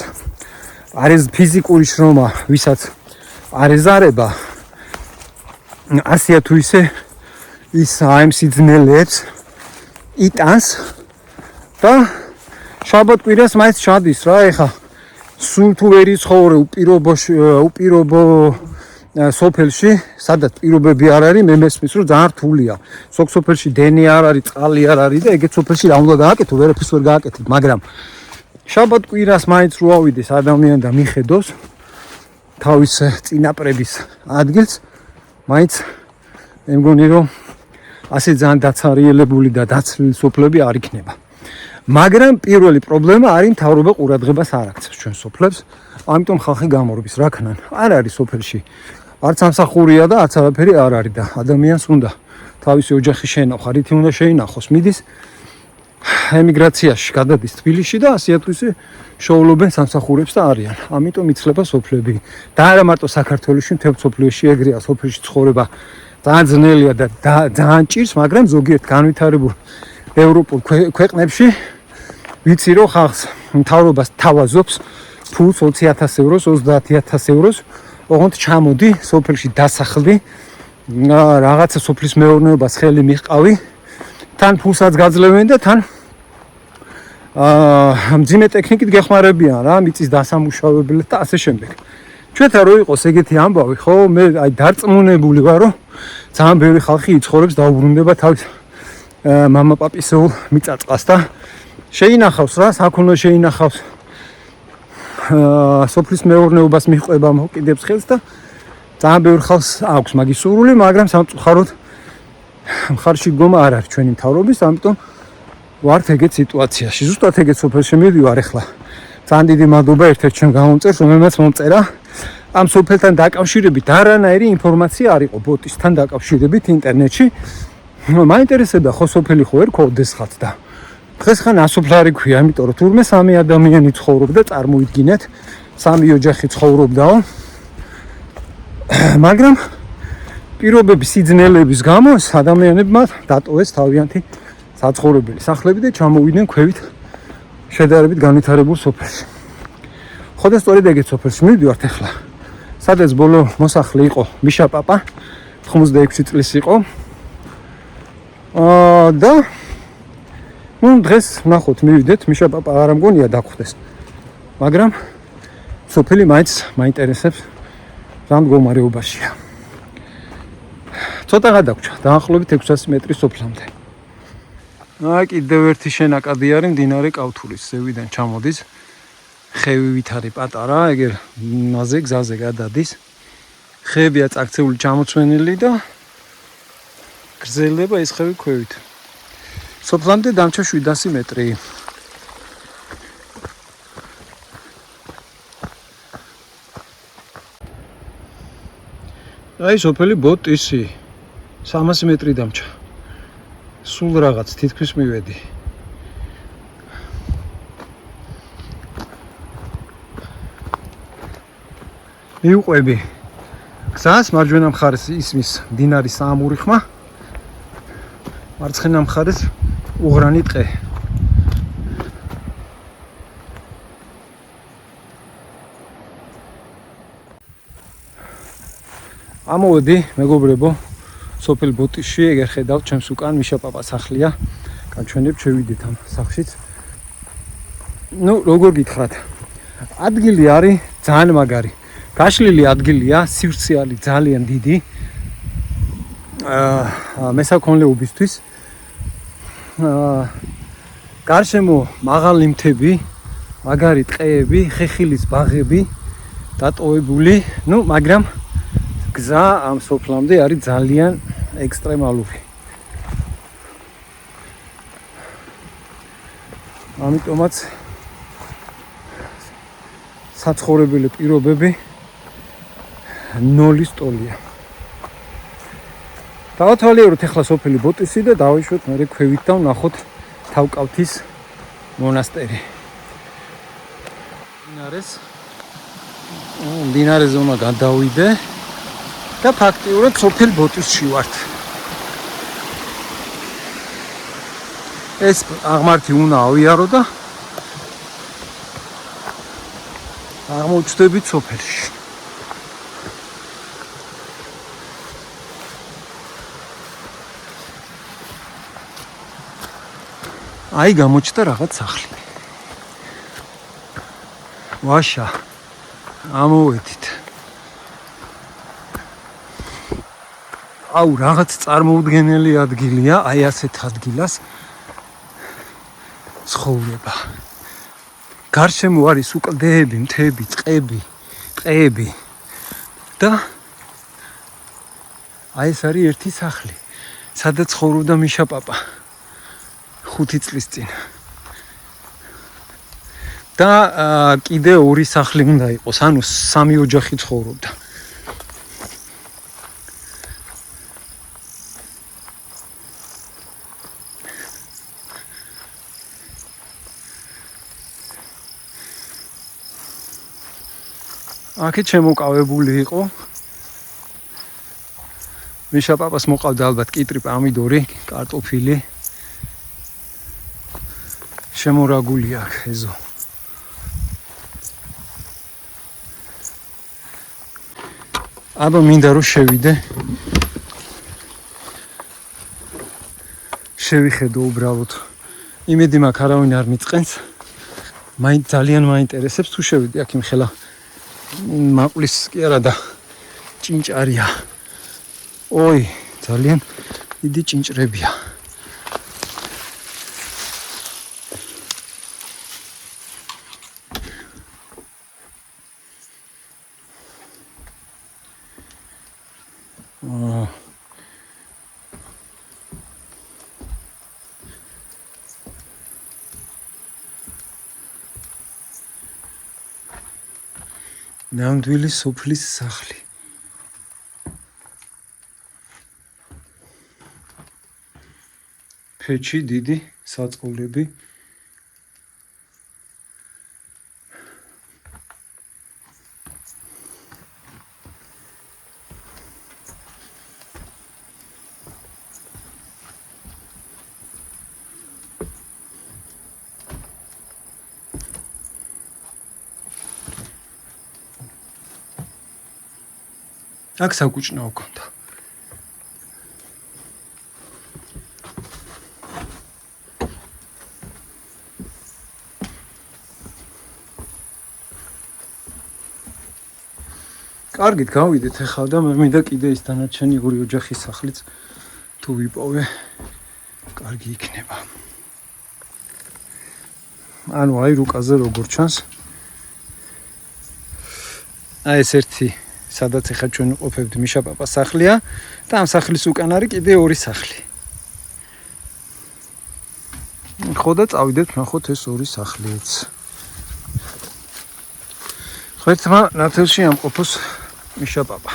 არის ფიზიკური შრომა, ვისაც არ ეზარება ასეა თუ ისე ის ამ სიძნელეებს იტანს და შაბათ-კვირას მაინც ჩადის რა, ეხა სულ თუ ვერ იცხოვრე უპირობო სოფელში, სადაც პირობები არ არის, მე მესმის რომ ძალიან რთულია. ზოგ სოფელში დენი არ არის, წყალი არ არის და ეგეთ სოფელში რა უნდა გააკეთო, ვერაფერს ვერ გააკეთებ, მაგრამ შაბათ-კვირას მაინც რო ავიდეს ადამიანი და მიხედოს თავის წინაპრების ადგილს, მაინც მე მგონი რომ ასე ძალიან დაცარიელებული და დაცლილი სოფლები არ იქნება. მაგრამ პირველი პრობლემა არის მთავრობა ყურადღებას არ აქცევს ჩვენ სოფლებს, ამიტომ ხალხი გამორბის, რა ქნან. არ არის სოფელში არც სამსახურია და არც არაფერი არ არის და ადამიანს უნდა თავისი ოჯახი შეენახო, რითი უნდა შეინახოს, მიდის ემიგრაციაში, გადადის თბილისში და ასეა თუ ისე შოულობენ სამსახურებს და არიან. ამიტომ იცლება სოფლები. და არა მარტო საქართველოში, მთელ სოფლიოში ეგრეა, სოფელში ცხოვრება ძალიან ძნელია და ძალიან ჭირს, მაგრამ ზოგიერთ განვითარებულ ევროპულ ქვეყნებში ვიცი რომ ხალხს მთავრობას თავაზობს ფულს 20,000 ევროს, 30,000 ევროს, ოღონდ ჩამოდი სოფელში დასახლდი, რაღაცა სოფლის მეურნეობას ხელი მიჰყავი, თან ფულსაც გაძლევენ და თან მძიმე ტექნიკით გეხმარებიან რა, მიწის დასამუშავებლად და ასე შემდეგ. ჩვენთან რო იყოს ეგეთი ამბავი, ხო, მე აი დარწმუნებული ვარ, რომ ძალიან ბევრი ხალხი იცხოვრებს და უბრუნდება თავის მამა-პაპისეულ მიწაწყალს და შეინახავს რა, საქონლო შეინახავს, სოფლის მეურნეობას მიჰყვება, მოკიდებს ხელს და ძალიან ბევრი ხალხს აქვს მაგის სურვილი, მაგრამ სამწუხაროდ მხარში გომა არ არის ჩვენი მთავრობის, ამიტომ ვართ ეგეთ სიტუაციაში. ზუსტად ეგეთ სოფელში მივიდივარ ახლა. ძალიან დიდი მადლობა ერთ-ერთ ჩემ გამომწერს, რომელმაც მომწერა ამ სოფელთან დაკავშირებით არანაირი ინფორმაცია არ იყო ბოტისთან დაკავშირებით ინტერნეტში. მაინტერესებდა ხო სოფელი ხო ვერ ქოვდეს და დღეს ხან ასოფლარი ქვია, იმიტომ რომ თურმე სამი ადამიანი ცხოვრობდა, წარმოიდგინეთ, სამი ოჯახი ცხოვრობდაო. მაგრამ პირობების სიძნელეების გამო ადამიანებმა დატოვეს თავიანთი საცხოვრებელი სახლები და ჩამოვიდნენ ქვევით შედარებით განვითარებულ სოფელში. ხო და სწორედ ეგეთ სოფელში მივიდივართ ახლა, სადაც ბოლო მოსახლე იყო მიშა პაპა, 96 წლის იყო. და დღეს ნახოთ, მივიდეთ, მიშა პაპა არ მგონია დაგხვდეს. მაგრამ სოფელი მაინც მაინტერესებს რა მდგომარეობაშია. ცოტა გადაგვრჩა, დაახლოებით 600 მეტრი სოფლამდე. აი კიდევ ერთი შენაკადი არის მდინარე კავთურის ზევიდან ჩამოდის. ხევივით არის პატარა, ეგერ ნაზე გზაზე გადადის. ხეებია წაქცეული ჩამოცვენილი და გრძელდება ეს ხევი ქვევით. სოფლამდე დამჭა 700 მეტრი. აი სოფელი ბოტისი 300 მეტრი დამჭა. სულ რაღაც თითქმის მივედი. მივყვები გზას, მარჯვენა მხარეს ისმის მდინარის საამური ხმა, მარცხენა მხარეს უღრანი ტყე. ამოვედი მეგობრებო სოფელ ბოტისში, ეგერ ხედავთ ჩემს უკან მიშა პაპას სახლია. გაჩვენებ, შევიდეთ ამ სახლშიც. ნუ როგორ გითხრათ, ადგილი არის ძალიან მაგარი. გაშლილი ადგილია, სივრცე ძალიან დიდი. მესაქონლეობისთვის. გარშემო მაღალი მთები, მაგარი ტყეები, ხეხილის ბაღები დატოვებული, ნუ მაგრამ გზა ამ სოფლამდე არის ძალიან ექსტრემალური. ამიტომაც საცხოვრებელი პირობები 0-ის ტოლია. დავათვალიეროთ ახლა სოფელი ბოტისი და დავიშვათ მერე ქვევით და ვნახოთ თავკავთის მონასტერი. მდინარეზე უნდა გადავიდე და ფაქტიურად სოფელ ბოტისში ვართ. ეს აღმართი უნდა ავიარო და აღმოჩნდებით სოფელში. აი გამოჩნდა რაღაც სახლი. ვაშა ამოვედით. აუ რაღაც წარმოუდგენელი ადგილია, აი ასეთ ადგილას ცხოვრება. გარშემო არის უკლდეები, მთები, ტყეები და აი ეს არის ერთი სახლი, სადაც ცხოვრობდა მიშა პაპა 5 წლის წინ. და კიდე 2 სახლი უნდა იყოს, ანუ 3 ოჯახი ცხოვრობდა. აქეთ შემოკავებული იყო. მიშა პაპას მოყავდა ალბათ კიტრი, პამიდორი, კარტოფილი. შემორაგული აქ ეზო. აბა მინდა რომ შევიდე. შევიხედო უბრალოდ. იმედი მაქვს არავინ არ მიწყენს. მაინც ძალიან მაინტერესებს თუ შევიდე აქ იმხელა. მაყლის კი არა და ჭინჭარია. ой, ძალიან დიდი ჭინჭრებია. ნამდვილი სოფლის სახლი. ფეჩი დიდი, საწყობლები. აქ საკუჭნაო ქონდა. კარგით გავიდეთ ახლა და მე მინდა კიდე ის დანარჩენი 2 ოჯახის სახლიც თუ ვიპოვე, კარგი იქნება. ანუ აი რუკაზე როგორ ჩანს. აი ეს ერთი სადაც ახლა ჩვენ ვყოფებთ მიშა პაპას სახლია და ამ სახლის უკან არის კიდე 2 სახლი. ხო და წავიდეთ ნახოთ ეს 2 სახლიც. ღერთმა ნათელში ამყოფოს მიშა პაპა.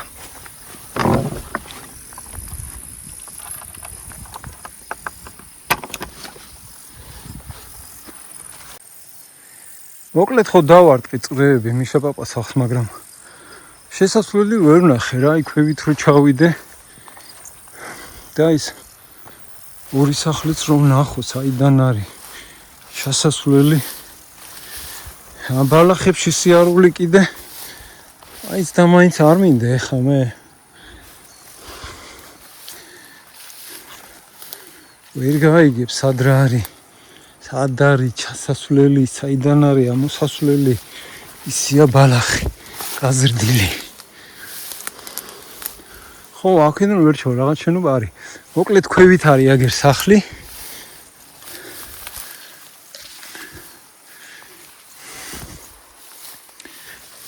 მოკლედ ხო დავარტყი წრეები მიშა პაპას სახლს, მაგრამ შესასვლელი ვერ ვნახე რა, იქვევით რო ჩავიდე და ის 2 სახლიც რომ ვნახო, საიდან არის შესასვლელი. ამ ბალახებში სიარული კიდე აიც და მაინც არ მინდა ეხა მე. ვერ გაიგებ სად რა არის, სად არის ჩასასვლელი, საიდან არის ამოსასვლელი, ისია ბალახი გაზრდილი. ხო, აქედან ვერ ჩავ, რაღაც შენობა არის. მოკლედ ქვევით არის აგერ სახლი.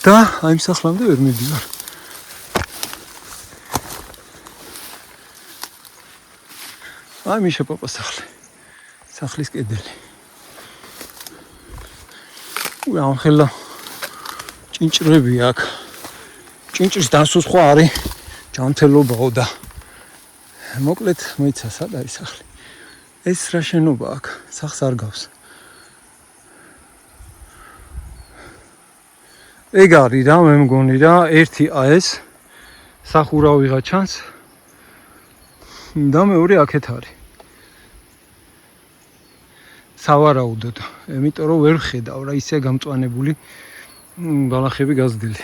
და აი ამ სახლამდე ვერ მივიდივარ. აი მიშა პაპას სახლი. სახლის კედელი. ამხელა ჭინჭრები აქ. ჭინჭრის დასო სხვა არის ჯანმრთელობაო და მოკლედ მოიცა სად არის სახლი. ეს რა შენობა აქ? სახლს არ გავს. ეგ არის რა, მე მგონი რა, ერთი ეს სახურავიღა ჩანს და მეორე აქეთ არის. სავარაუდოდ, იმიტომ რომ ვერ ხედავ რა, ისე გამწვანებული ბალახები გაზრდილი.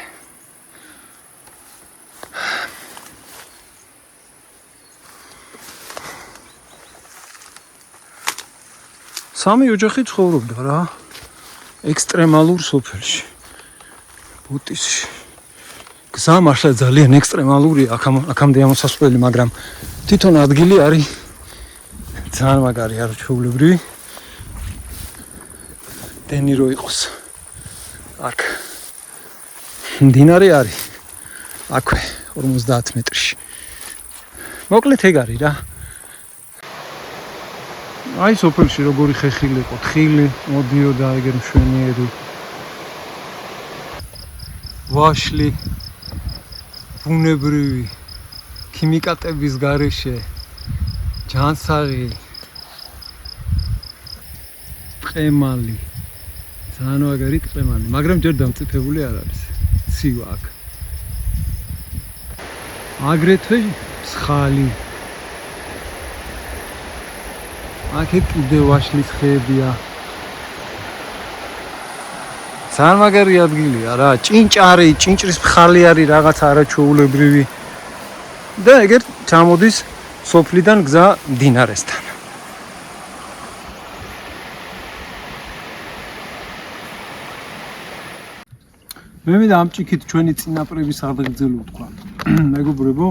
სამი ოჯახი ცხოვრობდა რა, ექსტრემალურ სოფელში. ბუტისში. გზა მართლა ძალიან ექსტრემალურია აქამდე ამოსასვლელი, მაგრამ თვითონ ადგილი არის ძალიან მაგარი, არაჩვეულებრივი. დენი რო იყოს. აქ მდინარე არის. აქვე 50 მეტრში. მოკლედ ეგ არის რა. აი სოფელში როგორი ხეხილი იყო, თხილი მოდიოდა ეგერ მშვენიერი. ვაშლი ბუნებრივი ქიმიკატების გარეშე ჯანსაღი ყემალი ძალიან მაგარი ყემალი, მაგრამ ჯერ დამწიფებული არ არის. ცივა აქ. აგრეთვე მსხალი. აქეთ კიდე ვაშლის ხეებია. ძალიან მაგარი ადგილია რა, ჭინჭარი, ჭინჭრის მხალი არის რაღაც არაჩვეულებრივი. და ეგერ ჩამოდის სოფლიდან გზა მდინარესთან. მე მინდა ამ ჭიქით ჩვენი წინაპრების აღგრძელო თქვა. მეგობრებო,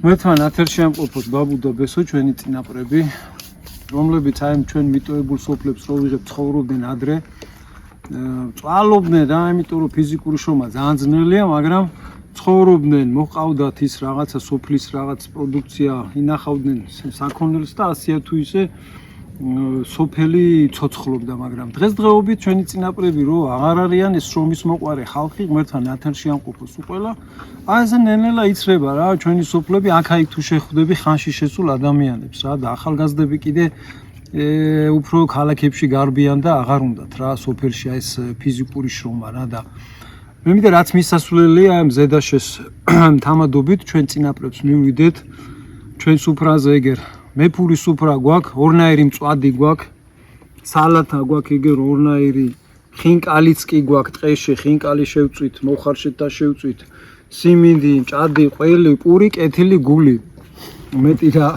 მე თან ათერში ამყოფოთ ბაბუ და ბესო ჩვენი წინაპრები, რომლებიც აი ჩვენ მიტოვებულ სოფლებს რო ვიღებ ცხოვრობდნენ ადრე. წვალობდნენ რა, იმიტომ რომ ფიზიკური შრომა ძალიან ძნელია, მაგრამ ცხოვრობდნენ, მოყავდათ ის რაღაცა სოფლის რაღაც პროდუქცია, ინახავდნენ საქონელს და ასეა თუ ისე სოფელი ცოცხლობდა, მაგრამ დღესდღეობით ჩვენი წინაპრები რო აღარ არიან ეს შრომის მოყვარე ხალხი, ღმერთთან ათენში ამყოფოს უყველა. აი ესე ნელ-ნელა იცრება რა, ჩვენი სოფლები აქ-აიქ თუ შეხვდები ხანში შესულ ადამიანებს რა და ახალგაზრდები კიდე უფრო ქალაქებში გარბიან და აღარ უნდათ რა სოფელში ეს ფიზიკური შრომა რა და მე მინდა რაც მისასვლელია ამ ზედაშეს თამადობით ჩვენ წინაპრებს მივიდეთ ჩვენ სუფრაზე ეგერ მეფური სუფრა გვაქვს, ორნაირი მწვადი გვაქვს, სალათა გვაქვს ეგერ ორნაირი, ხინკალიც კი გვაქვს, ტყეში ხინკალი შევწვით, მოხარშეთა შევწვით, სიმინდი, ჭადი, ყველი, პური, კეთილი, გული. მეტი რა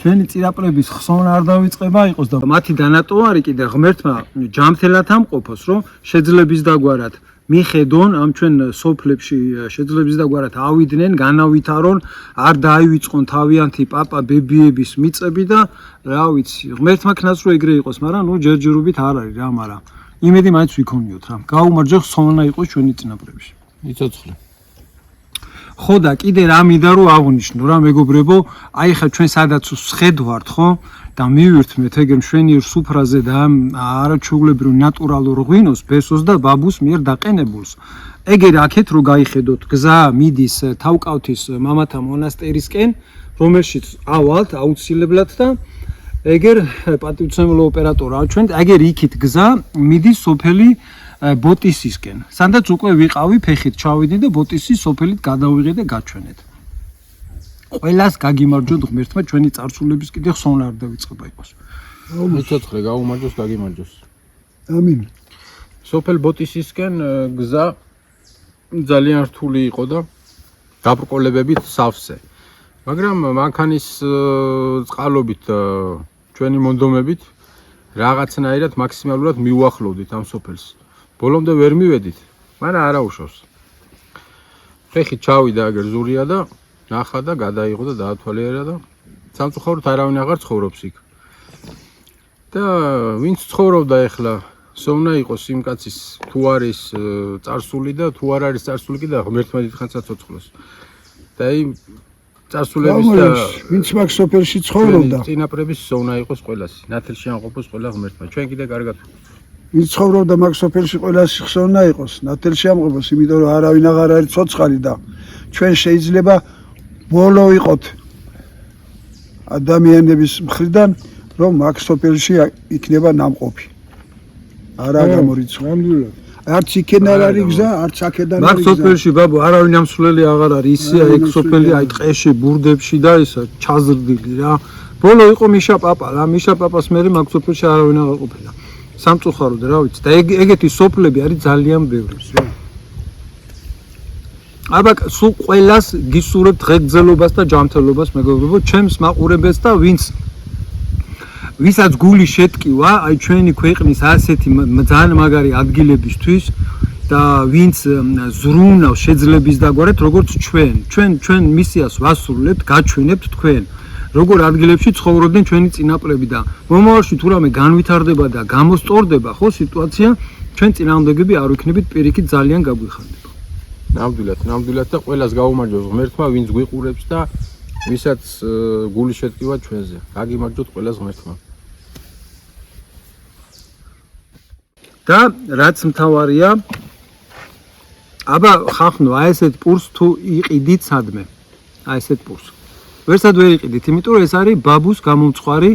ჩვენი წინაპრების ხსოვნა არ დავიწყება იყოს და მათი დანატოვარი კიდე ღმერთმა ჯამთელად ამყოფოს, რომ შეძლების დაგვარად მიხედონ ამ ჩვენ სოფლებში შეძლების დაგვარად ავიდნენ, განავითარონ, არ დაივიწყონ თავიანთი პაპა ბებიების მიწები და რა ვიცი, ღმერთმა ქნას რო ეგრე იყოს, მაგრამ ნუ ჯერჯერობით არ არის რა, მაგრამ იმედი მაინც ვიქონიოთ რა. გაუმარჯოს ხსოვნა იყოს ჩვენი წინაპრებში. იცოცხლე. ხო და კიდე რა მინდა რომ აღვნიშნო რა მეგობრებო, აი ხა ჩვენ სადაც ვხედავართ ხო და მივირთმეთ ეგერ მშვენიერ სუფრაზე და ამ არაჩვეულებრივ ნატურალურ ღვინოს ბესოს და ბაბუს მიერ დაყენებულს. ეგერ აქეთ რო გაიხედოთ გზა მიდის თავკავთის მამათა მონასტერისკენ, რომელშიც ავალთ აუცილებლად და ეგერ პატივცემულო ოპერატორაა ჩვენ, ეგერ იქით გზა მიდის სოფელი ბოტისისკენ. სანდაც უკვე ვიყავი ფეხით ჩავიდი და ბოტისის სოფელით გადავიღე და გაჩვენეთ. ყველას გაგიმარჯოთ ღმერთმა ჩვენი წარსულების კიდე ხსოვნა არ დავიწყება იყოს. იცოცხლე, გაუმარჯოს, გაგიმარჯოს. ამინ. სოფელ ბოტისისკენ გზა ძალიან რთული იყო და გაბრკოლებებით სავსე. მაგრამ მანქანის წყალობით ჩვენი მონდომებით რაღაცნაირად მაქსიმალურად მივუახლოვდით ამ სოფელს. ბოლომდე ვერ მივედით, მაგრამ არა უშავს. ფეხი ჩავიდა აგერ ზურია და ნახა და გადაიღო და დაათვალიერა და სამწუხაროდ არავინ აღარ ცხოვრობს იქ. და ვინც ცხოვრობდა ეხლა, სოვნა იყოს იმ კაცის თუ არის წარსული და თუ არ არის წარსული კიდე ღმერთმა დიდხანს აცოცხლოს. და იმ წარსულების და ვინც მაგ სოფელში ცხოვრობდა, წინაპრების სოვნა იყოს ყველას, ნათელში ამყოფოს ყველა ღმერთმა. ჩვენ კიდე კარგად ვინც ცხოვრობდა მაგ სოფელში ყველა სიხსოვნა უნდა იყოს, ნათელში ამღებოს, იმიტომ რომ არავინ აღარ არის ცოცხალი და ჩვენ შეიძლება ბოლო ვიყოთ ადამიანების მხრიდან, რომ მაგ სოფელში იქნება ნამყოფი. არა გამორიცხვა. ნამდვილად. არც იქენ არ არის გზა, არც აქედან მაგ სოფელში ბაბუ არავინ ამსვლელი აღარ არის, ისია ეგ სოფელი აი ტყეში, ბურდებში და ისა ჩაზრდილი რა. ბოლო იყო მიშა პაპა რა, მიშა პაპას მერე მაგ სოფელში არავინ აღარ ყოფილა. სამწუხაროდ რა ვიცი და ეგეთი სოფლები არის ძალიან ბევრი. აბა სულ ყველას გისურვებთ ღეგრძელობას და ჯანმრთელობას მეგობრებო, ჩემს მაყურებელს და ვისაც გული შეტკივა, აი ჩვენი ქვეყნის ასეთი ძალიან მაგარი ადგილებისთვის და ვინც ზრუნავს შეძლების დაგვარეთ, როგორც ჩვენ მისიას ვასრულებთ, გაჩვენებთ თქვენ, როგორ ადგილებში ცხოვრობდნენ ჩვენი წინაპრები და მომავალში თუ რამე განვითარდება და გამოსწორდება, ხო სიტუაცია, ჩვენ წინააღმდეგები არ ვიქნებით პირიქით ძალიან გაგვიხარდება. ნამდვილად და ყველას გაუმარჯოს ღმერთმა, ვინც გვიყურებს და ვისაც გული შეტკივა ჩვენზე. გაგიმარჯოთ ყველას ღმერთმა. და რაც მთავარია, აბა ხახნო, აი ესეთ პურს თუ იყიდით სადმე. აი ესეთ პურს. ვერსად ვერ იყიდით, იმიტომ რომ ეს არის ბაბუს გამომწვარი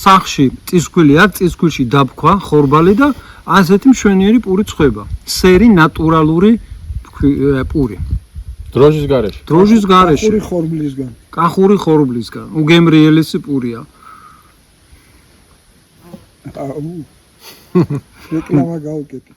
სახში წისქვილი აქვს, წისქვილში დაბქვა, ხორბალი და ასეთი მშვენიერი პური წვება. სერი ნატურალური პური. დროჟის გარეშე. დროჟის გარეშე. კახური ხორბლისგან. კახური ხორბლისგან. უგემრიელესი პურია. რეკლამა გავუკეთე.